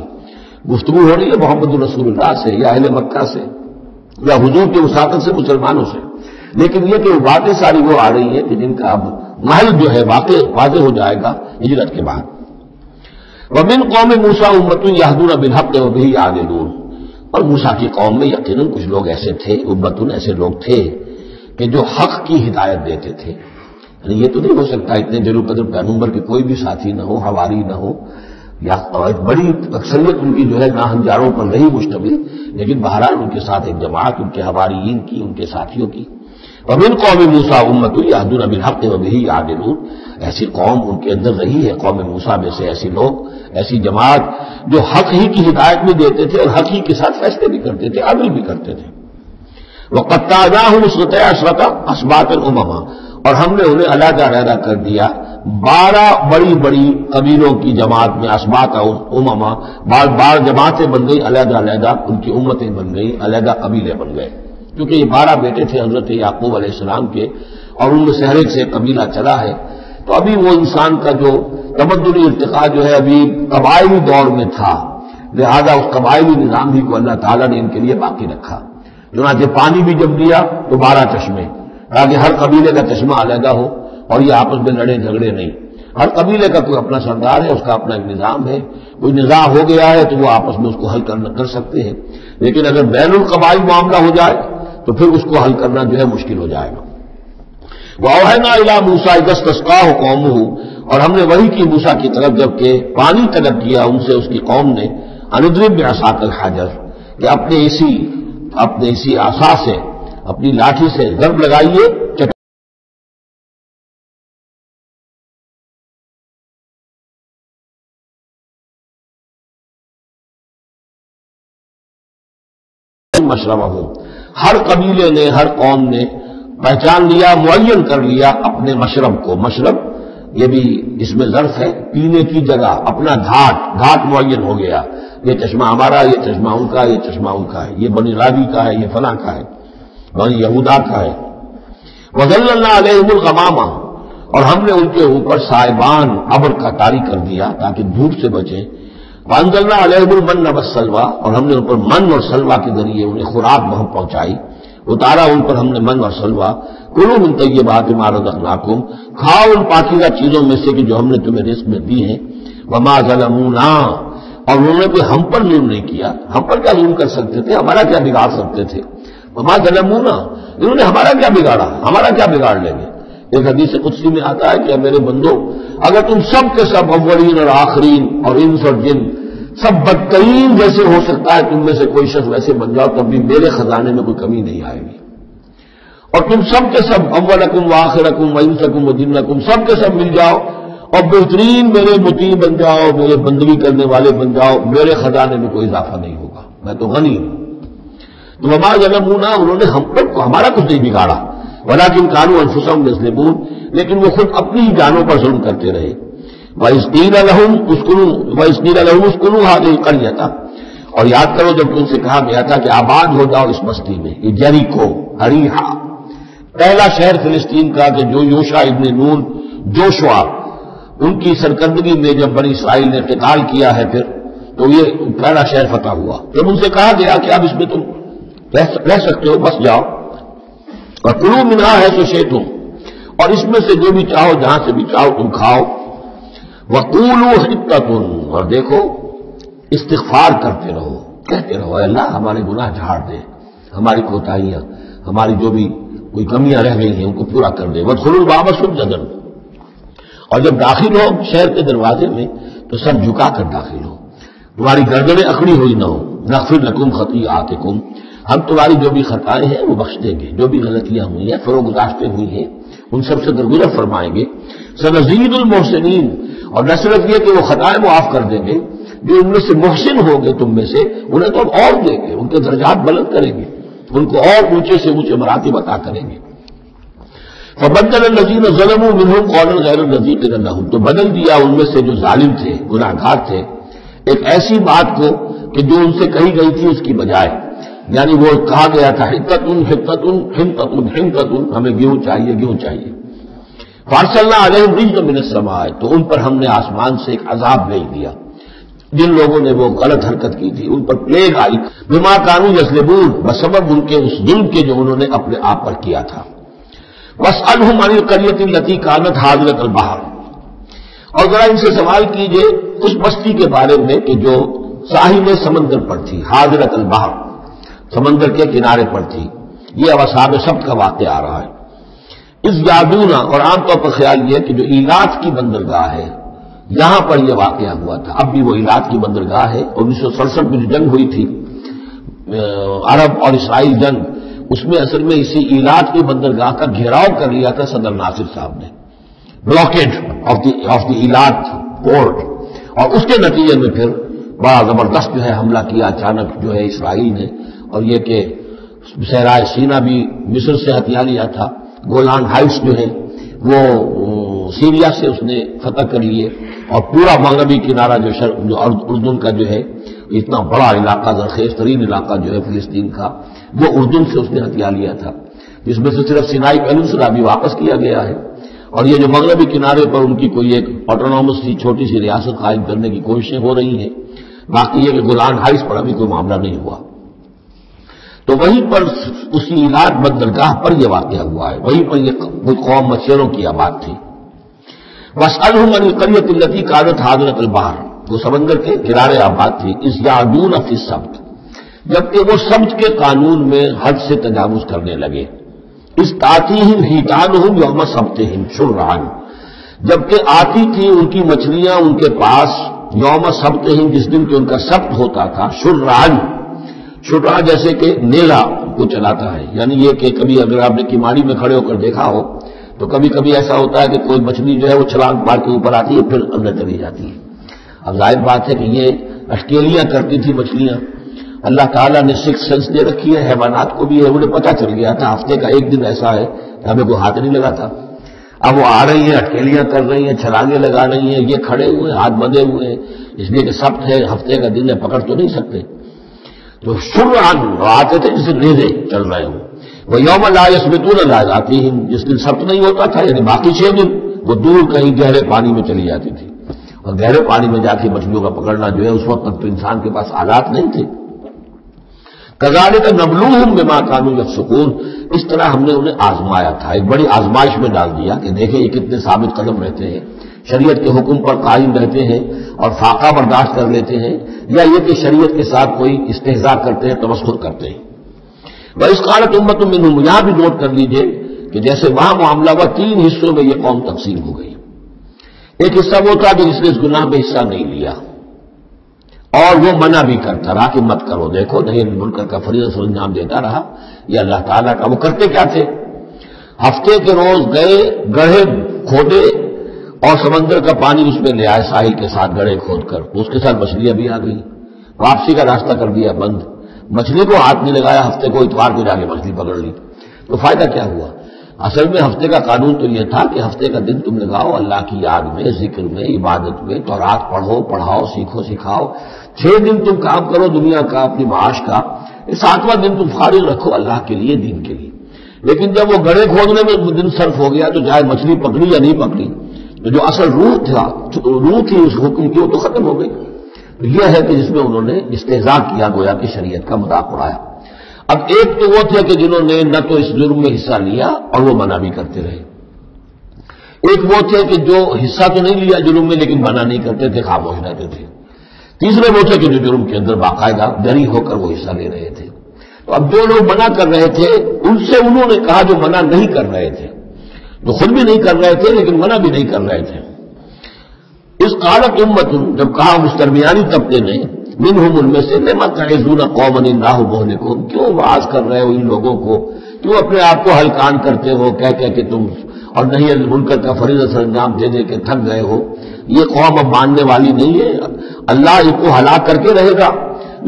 Speaker 2: گفتگو ہو رہی ہے محمد رسول اللہ سے یا اہل مکہ سے یا حضور کے وساطت سے مسلمانوں سے۔ لیکن یہ کہ باتیں ساری وہ آ رہی ہیں کہ جن کا اب محل جو ہے واضح ہو جائے گا ہجرت کے بعد۔ وَمِن قَوْمِ مُوسَىٰ أُمَّةٌ يَهْدُونَ بِالْحَقِّ وَبِهِ يَعْدِلُونَ، اور موسیٰ کی قوم میں یقیناً کچھ لوگ ایسے تھے، امتن ایسے لوگ تھے کہ جو حق کی ہدایت دیتے تھے۔ یعنی یہ تو نہیں ہو سکتا اتنے دل و قدر پیغمبر کے کوئی بھی ساتھی نہ ہو، حواری نہ ہو، یا بڑی اکثریت ان کی جو ہے ناہنجاروں پر رہی مشتمل، لیکن بہرحال ان کے ساتھ ایک جماعت ان کے حواریین کی، ان کے ساتھیوں کی۔ وَمِن قَوْمِ مُوسَىٰ أُمَّةٌ يَهْدُونَ بِالْحَقِّ وَبِهِ يَعْدِلُونَ، ایسی قوم ان کے اندر رہی ہے، قوم موسیٰ میں سے ایسی لوگ، ایسی جماعت جو حق ہی کی ہدایت بھی دیتے تھے اور حق ہی کے ساتھ فیصلے بھی کرتے تھے، عدل بھی کرتے تھے۔ وَقَطَّعْنَاهُمْ اثْنَتَيْ عَشْرَةَ أَسْبَاطًا أُمَمًا، اور ہم نے انہیں علیحدہ علیحدہ کر دیا 12 بڑی بڑی قبیلوں کی جماعت میں، اسباط امما، بار جماعتیں بن گئی علیحدہ علیحدہ، ان کی امتیں بن گئی، علیحدہ قبیلے بن گئے، کیونکہ یہ 12 بیٹے تھے حضرت یعقوب علیہ السلام کے، اور ان میں سے ہر ایک سے قبیلہ چلا ہے۔ تو ابھی وہ انسان کا جو تمدنی ارتقاء جو ہے ابھی قبائلی دور میں تھا، لہذا اس قبائلی نظام ہی کو اللہ تعالیٰ نے ان کے لیے باقی رکھا۔ چنانچہ پانی بھی جب دیا تو 12 چشمے، تاکہ ہر قبیلے کا چشمہ علیحدہ ہو اور یہ آپس میں لڑے جھگڑے نہیں۔ ہر قبیلے کا کوئی اپنا سردار ہے، اس کا اپنا ایک نظام ہے، کوئی نظام ہو گیا ہے تو وہ آپس میں اس کو حل کر سکتے ہیں، لیکن اگر بین القبائل معاملہ ہو جائے تو پھر اس کو حل کرنا جو ہے مشکل ہو جائے گا۔ وَأَوْحَيْنَا إِلَىٰ مُوسَىٰ إِذِ اسْتَسْقَاهُ قَوْمُهُ، اور ہم نے وحی کی موسیٰ کی طرف جب کہ پانی طلب کیا ان سے اس کی قوم نے، أَنِ اضْرِب بِعَصَاكَ الْحَجَرَ، کہ اپنے اسی عصا سے، اپنی لاٹھی سے ضرب لگائیے مشربہم، ہر قبیلے نے، ہر قوم نے پہچان لیا، معین کر لیا اپنے مشرب کو۔ مشرب یہ بھی اس میں ظرف ہے، پینے کی جگہ، اپنا گھاٹ معین ہو گیا، یہ چشمہ ہمارا، یہ چشمہ ان کا، یہ چشمہ ان کا ہے، یہ بنی راوی کا ہے، یہ فلاں کا ہے، بنی یہودا کا ہے۔ وَظَلَّلْنَا عَلَيْهِمُ الْغَمَامَ، اور ہم نے ان کے اوپر سائبان ابر کا طاری کر دیا تاکہ دھوپ سے بچیں۔ وَأَنزَلْنَا عَلَيْهِمُ الْمَنَّ وَالسَّلْوَىٰ، اور ہم نے ان پر من اور سلوہ کے ذریعے انہیں خوراک بہم پہنچائی، اتارا ان پر ہم نے من اور سلوہ۔ کلوا من طیبات ما رزقناکم، کھاؤ ان پاکیزہ چیزوں میں سے کہ جو ہم نے تمہیں رزق میں دی ہیں۔ وما ظلمونا، اور انہوں نے کوئی ہم پر ظلم نہیں کیا، ہم پر کیا ظلم کر سکتے تھے، ہمارا کیا بگاڑ سکتے تھے۔ وما ظلمونا، انہوں نے ہمارا کیا بگاڑا، ہمارا کیا بگاڑ لیں گے۔ ایک حدیث قدسی میں آتا ہے کہ میرے بندو، اگر تم سب کے سب اولین اور آخرین اور انس اور جن سب بدترین جیسے ہو سکتا ہے تم میں سے کوئی شخص ویسے بن جاؤ، تب بھی میرے خزانے میں کوئی کمی نہیں آئے گی۔ اور تم سب کے سب اولکم وآخرکم وانسکم وجنکم سب کے سب مل جاؤ اور بہترین میرے مطیع بن جاؤ، میرے بندگی کرنے والے بن جاؤ، میرے خزانے میں کوئی اضافہ نہیں ہوگا، میں تو غنی ہوں۔ تو وما ظلمونا، انہوں نے ہم پر ہمارا کچھ نہیں بگاڑا، ولکن کانوا انفسہم یظلمون، لیکن وہ خود اپنی ہی جانوں پر ظلم کرتے رہے۔ وَإِذْ قِيلَ لَهُمْ اسْكُنُوا هَٰذِهِ الْقَرْيَةَ، اور یاد کرو جب ان سے کہا گیا تھا کہ آباد ہو جاؤ اس بستی میں، یہ جریکو، ہریحا، پہلا شہر فلسطین کا کہ جو یوشع ابن نون جوشوا ان کی سرکردگی میں جب بنی اسرائیل نے قتال کیا ہے پھر تو یہ پہلا شہر فتح ہوا۔ جب ان سے کہا گیا کہ اب اس میں تم رہ سکتے ہو، بس جاؤ، اور کلوا منہا حیث شئتم، اور اس میں سے جو بھی چاہو جہاں سے بھی چاہو تم کھاؤ۔ وقولوا حطۃ، اور دیکھو استغفار کرتے رہو، کہتے رہو اے اللہ ہمارے گناہ جھاڑ دے، ہماری کوتاہیاں، ہماری جو بھی کوئی کمیاں رہ گئی ہیں ان کو پورا کر دے۔ وادخلوا الباب سجدا، اور جب داخل ہو شہر کے دروازے میں تو سب جھکا کر داخل ہو، تمہاری گردنیں اکڑی ہوئی نہ ہو۔ نغفر لکم خطیئاتکم، ہم تمہاری جو بھی خطائیں ہیں وہ بخش دیں گے، جو بھی غلطیاں ہوئی ہیں فروغ گزاشتیں ہوئی ہیں ان سب سے درگزر فرمائیں گے۔ سنزید المحسنین، اور نہ صرف یہ کہ وہ خطائیں معاف کر دیں گے، جو ان میں سے محسن ہوں گے تم میں سے انہیں تو اور دیں گے، ان کے درجات بلند کریں گے، ان کو اور اونچے سے اونچے مراتب عطا کریں گے۔ فبدل الذین ظلموا منہم قولا غیر الذی قیل لہم، تو بدل دیا ان میں سے جو ظالم تھے، گناہ گار تھے، ایک ایسی بات کو کہ جو ان سے کہی گئی تھی اس کی بجائے، یعنی وہ کہا گیا تھا حنطۃ حنطۃ حنطۃ حنطۃ، ہمیں گیہوں چاہیے گیہوں چاہیے۔ فارسلنا علیہم رجزا من السماء، تو ان پر ہم نے آسمان سے ایک عذاب بھیج دیا، جن لوگوں نے وہ غلط حرکت کی تھی ان پر پلیگ آئی، بما کانوا یظلمون، بسبب ان کے اس ظلم کے جو انہوں نے اپنے آپ پر کیا تھا۔ واسألہم عن القریۃ التی کانت حاضرۃ البحر، اور ذرا ان سے سوال کیجئے اس بستی کے بارے میں کہ جو ساحل سمندر پر تھی، حاضرۃ البحر، سمندر کے کنارے پر تھی۔ یہ اب اصحاب سبت کا واقعہ آ رہا ہے۔ اس یادونا، اور عام طور پر خیال یہ کہ جو ایلات کی بندرگاہ ہے یہاں پر یہ واقعہ ہوا تھا، اب بھی وہ ایلات کی بندرگاہ ہے۔ 1967 میں جو جنگ ہوئی تھی عرب اور اسرائیل جنگ، اس میں اصل میں اسی ایلات کی بندرگاہ کا گھیراؤ کر لیا تھا صدر ناصر صاحب نے، بلاکیڈ آف دی ایلات پورٹ، اور اس کے نتیجے میں پھر بڑا زبردست جو ہے حملہ کیا اچانک جو ہے اسرائیل نے، اور یہ کہ صحرائے سینا بھی مصر سے ہتھیا لیا تھا، گولان ہائٹس جو ہے وہ سیریا سے اس نے فتح کر لیے، اور پورا مغربی کنارہ جو اردن کا جو ہے اتنا بڑا علاقہ، زرخیز ترین علاقہ جو ہے فلسطین کا، وہ اردن سے اس نے ہتھیا لیا تھا، جس میں سے صرف سینائی پیننسولا بھی واپس کیا گیا ہے، اور یہ جو مغربی کنارے پر ان کی کوئی ایک آٹونومس سی چھوٹی سی ریاست قائم کرنے کی کوششیں ہو رہی ہیں، باقی یہ کہ گولان ہائٹس پر ابھی کوئی معاملہ نہیں ہوا۔ تو وہیں پر اسی ایلات بندرگاہ پر یہ واقعہ ہوا ہے، وہیں پر یہ قوم مچھروں کی آباد تھی۔ واسألہم عن القریۃ التی کانت حاضرۃ البحر، وہ سمندر کے کنارے آباد تھی، اذ یعدون فی السبت، جبکہ وہ سبت کے قانون میں حد سے تجاوز کرنے لگے۔ اذ تأتیہم حیتانہم یوم سبتہم شرعا، جبکہ آتی تھی ان کی مچھلیاں ان کے پاس یوم سبتہم، جس دن کہ ان کا سبت ہوتا تھا، شرعا، شرعا جیسے کہ نیلا کو چلاتا ہے، یعنی یہ کہ کبھی اگر آپ نے کماڑی میں کھڑے ہو کر دیکھا ہو تو کبھی کبھی ایسا ہوتا ہے کہ کوئی مچھلی جو ہے وہ چھلانگ مار کے اوپر آتی ہے پھر اندر چلی جاتی ہے۔ اب ظاہر بات ہے کہ یہ اٹکیلیاں کرتی تھی مچھلیاں، اللہ تعالیٰ نے سکس سینس دے رکھی ہے، حیوانات کو بھی ہے، انہیں پتہ چل گیا تھا ہفتے کا ایک دن ایسا ہے کہ ہمیں کوئی ہاتھ نہیں لگاتا. اب وہ آ رہی ہیں، اٹکیلیاں کر رہی ہیں، چھلانگیں لگا رہی ہیں، یہ کھڑے ہوئے ہاتھ بندھے ہوئے ہیں، اس لیے کہ سبت ہے، ہفتے کا دن ہے، پکڑ تو نہیں سکتے. تو شرعاً آتے تھے جسے نیزے چل رہے ہوں. وہ یوم لا یثبتون لا یاتیہم، جس دن سبت نہیں ہوتا تھا، یعنی باقی 6 دن وہ دور کہیں گہرے پانی میں چلی جاتی تھی. اور گہرے پانی میں جا کے مچھلیوں کا پکڑنا جو ہے اس وقت تک تو انسان کے پاس آلات نہیں تھے. کذالک نبلوہم بما کانوا یفسقون، اس طرح ہم نے انہیں آزمایا تھا، ایک بڑی آزمائش میں ڈال دیا کہ دیکھیں یہ کتنے ثابت قدم رہتے ہیں، شریعت کے حکم پر قائم رہتے ہیں اور فاقہ برداشت کر لیتے ہیں، یا یہ کہ شریعت کے ساتھ کوئی استہزاء کرتے ہیں، تمسخر کرتے ہیں. وَإِذْ قَالَتْ أُمَّةٌ مِّنْهُمْ، یہاں بھی نوٹ کر لیجئے کہ جیسے وہاں معاملہ ہوا 3 حصوں میں یہ قوم تقسیم ہو گئی. ایک حصہ وہ تھا کہ جس نے اس گناہ میں حصہ نہیں لیا اور وہ منع بھی کرتا رہا کہ مت کرو، دیکھو نہیں منکر کا فریضہ سے انجام دیتا رہا. یہ اللہ تعالیٰ کا، وہ کرتے کیا تھے؟ ہفتے کے روز گئے، گڑھے کھودے اور سمندر کا پانی اس میں لے آئے ساحل کے ساتھ گڑھے کھود کر، اس کے ساتھ مچھلیاں بھی آ گئی، واپسی کا راستہ کر دیا بند. مچھلی کو ہاتھ نہیں لگایا، ہفتے کو اتوار کو جا کے مچھلی پکڑ لی. تو فائدہ کیا ہوا؟ اصل میں ہفتے کا قانون تو یہ تھا کہ ہفتے کا دن تم لگاؤ اللہ کی یاد میں، ذکر میں، عبادت میں، تورات پڑھو، پڑھاؤ، سیکھو، سکھاؤ. 6 دن تم کام کرو دنیا کا، اپنی معاش کا. 7واں دن تم فارغ رکھو اللہ کے لیے، دین کے لیے. لیکن جب وہ گڑھے کھودنے میں دن صرف ہو گیا تو چاہے مچھلی پکڑی یا نہیں پکڑی، تو جو اصل روح تھی اس حکم کی وہ تو ختم ہو گئی. یہ ہے کہ جس میں انہوں نے استہزاء کیا، گویا کہ شریعت کا مذاق اڑایا. اب ایک تو وہ تھے کہ جنہوں نے نہ تو اس جرم میں حصہ لیا اور وہ منع بھی کرتے رہے. ایک وہ تھے کہ جو حصہ تو نہیں لیا جرم میں لیکن منع نہیں کرتے تھے، خاموش رہتے تھے. تیسرے وہ تھے کہ جو جرم کے اندر باقاعدہ جری ہو کر وہ حصہ لے رہے تھے. تو اب جو لوگ منع کر رہے تھے ان سے انہوں نے کہا جو منع نہیں کر رہے تھے، جو خود بھی نہیں کر رہے تھے لیکن منع بھی نہیں کر رہے تھے. اس قالت امت، جب کہا اس درمیانی طبقے نے، منہم، ان میں سے، لما تعظون قوما اللہ مہلکہم، کیوں واعظ کر رہے ہو ان لوگوں کو، کیوں اپنے آپ کو ہلکان کرتے ہو کہہ کہ تم اور نہیں منکر کا فریضہ سر انجام دے دے کے تھک گئے ہو. یہ قوم اب ماننے والی نہیں ہے، اللہ ان کو ہلاک کر کے رہے گا.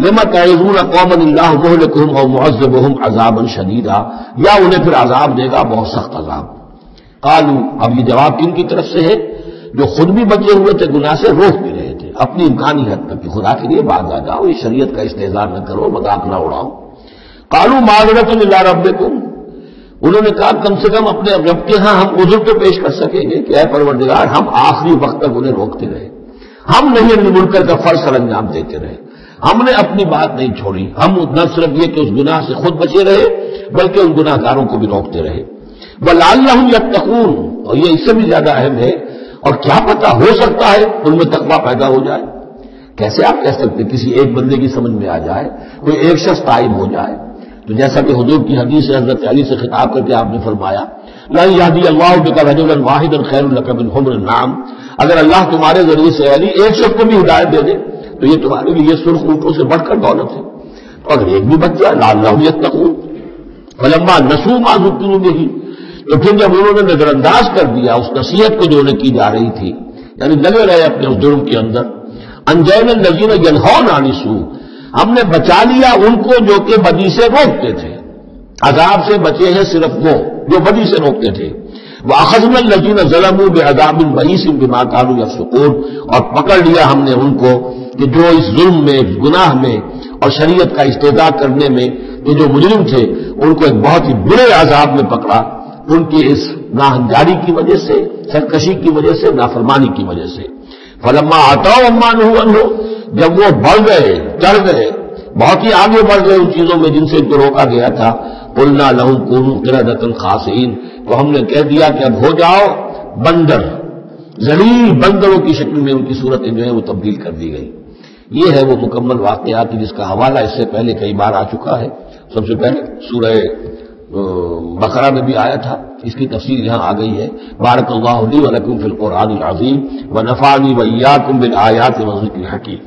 Speaker 2: لما تعظون قوما اللہ مہلکہم او معذبہم عذابا شدیدا، یا انہیں پھر عذاب دے گا بہت سخت عذاب. قالوا، اب یہ جواب کن کی طرف سے ہے؟ جو خود بھی بچے ہوئے تھے گناہ سے، روک بھی رہے تھے اپنی امکانی حد تک کہ خدا کے لیے باز آ جاؤ، یہ شریعت کا استہزاء نہ کرو، مذاق نہ اڑاؤ. قالوا معذرۃ الی ربکم، انہوں نے کہا کم سے کم اپنے رب کے ہاں ہم عذر تو پیش کر سکیں گے کہ اے پروردگار، ہم آخری وقت تک انہیں روکتے رہے، ہم نہیں منکر کا فرض سر انجام دیتے رہے، ہم نے اپنی بات نہیں چھوڑی. ہم نہ صرف یہ کہ اس گناہ سے خود بچے رہے بلکہ ان گناہ گاروں کو بھی روکتے رہے. وَلَعَلَّهُمْ يَتَّقُونَ، اور یہ اس سے بھی زیادہ اہم ہے، اور کیا پتہ ہو سکتا ہے ان میں تقویٰ پیدا ہو جائے. کیسے آپ کہہ سکتے کسی ایک بندے کی سمجھ میں آ جائے، کوئی ایک شخص تائب ہو جائے؟ تو جیسا کہ حضور کی حدیث سے حضرت علی سے خطاب کر کے آپ نے فرمایا، لَن يَهْدِيَ اللَّهُ بِكَ رَجُلًا وَاحِدًا خَيْرٌ لَكَ مِنْ حُمْرِ النَّعَمِ، اگر اللہ تمہارے ذریعے سے علی ایک شخص کو بھی ہدایت دے دے تو یہ تمہارے لیے سرخ اونٹوں سے بڑھ کر دولت ہے. تو اگر ایک بھی بچ جائے، لَعَلَّهُمْ يَتَّقُونَ. فَلَمَّا نَسُوا مَا ذُكِّرُوا بِهِ، تو پھر جب انہوں نے نظر انداز کر دیا اس نصیحت کو جو انہیں کی جا رہی تھی، یعنی لگے رہے اپنے اس جرم کے اندر، انجینا الذین ینہون عن السوء، ہم نے بچا لیا ان کو جو کہ بدی سے روکتے تھے. عذاب سے بچے ہیں صرف وہ جو بدی سے روکتے تھے. وَأَخَذْنَا الَّذِينَ ظَلَمُوا بِعَذَابٍ بَئِيسٍ بِمَا كَانُوا يَفْسُقُونَ، اور پکڑ لیا ہم نے ان کو کہ جو اس ظلم میں، گناہ میں اور شریعت کا استہزاء کرنے میں یہ جو مجرم تھے ان کو ایک بہت ہی برے عذاب میں پکڑا، ان کی اس ناہنجاری کی وجہ سے، سرکشی کی وجہ سے، نافرمانی کی وجہ سے. فَلَمَّا عَتَوْا عَمَّا نُهُوا عَنْهُ، جب وہ بڑھ گئے، چڑھ گئے، بہت ہی آگے بڑھ گئے ان چیزوں میں جن سے ان کو روکا گیا تھا، قُلْنَا لَهُمْ كُونُوا قِرَدَةً خَاسِئِينَ، تو ہم نے کہہ دیا کہ اب ہو جاؤ بندر، ذلیل بندروں کی شکل میں ان کی صورتیں جو ہے وہ تبدیل کر دی گئی. یہ ہے وہ مکمل واقعات جس کا حوالہ اس سے پہلے کئی بار آ چکا ہے. سب سے پہلے سورہ بقرہ میں بھی آیا تھا، اس کی تفصیل یہاں آ گئی ہے. بارک اللہ لی و لکم فی القرآن العظیم و نفعنی و ایاکم بالآیات والذکر الحکیم.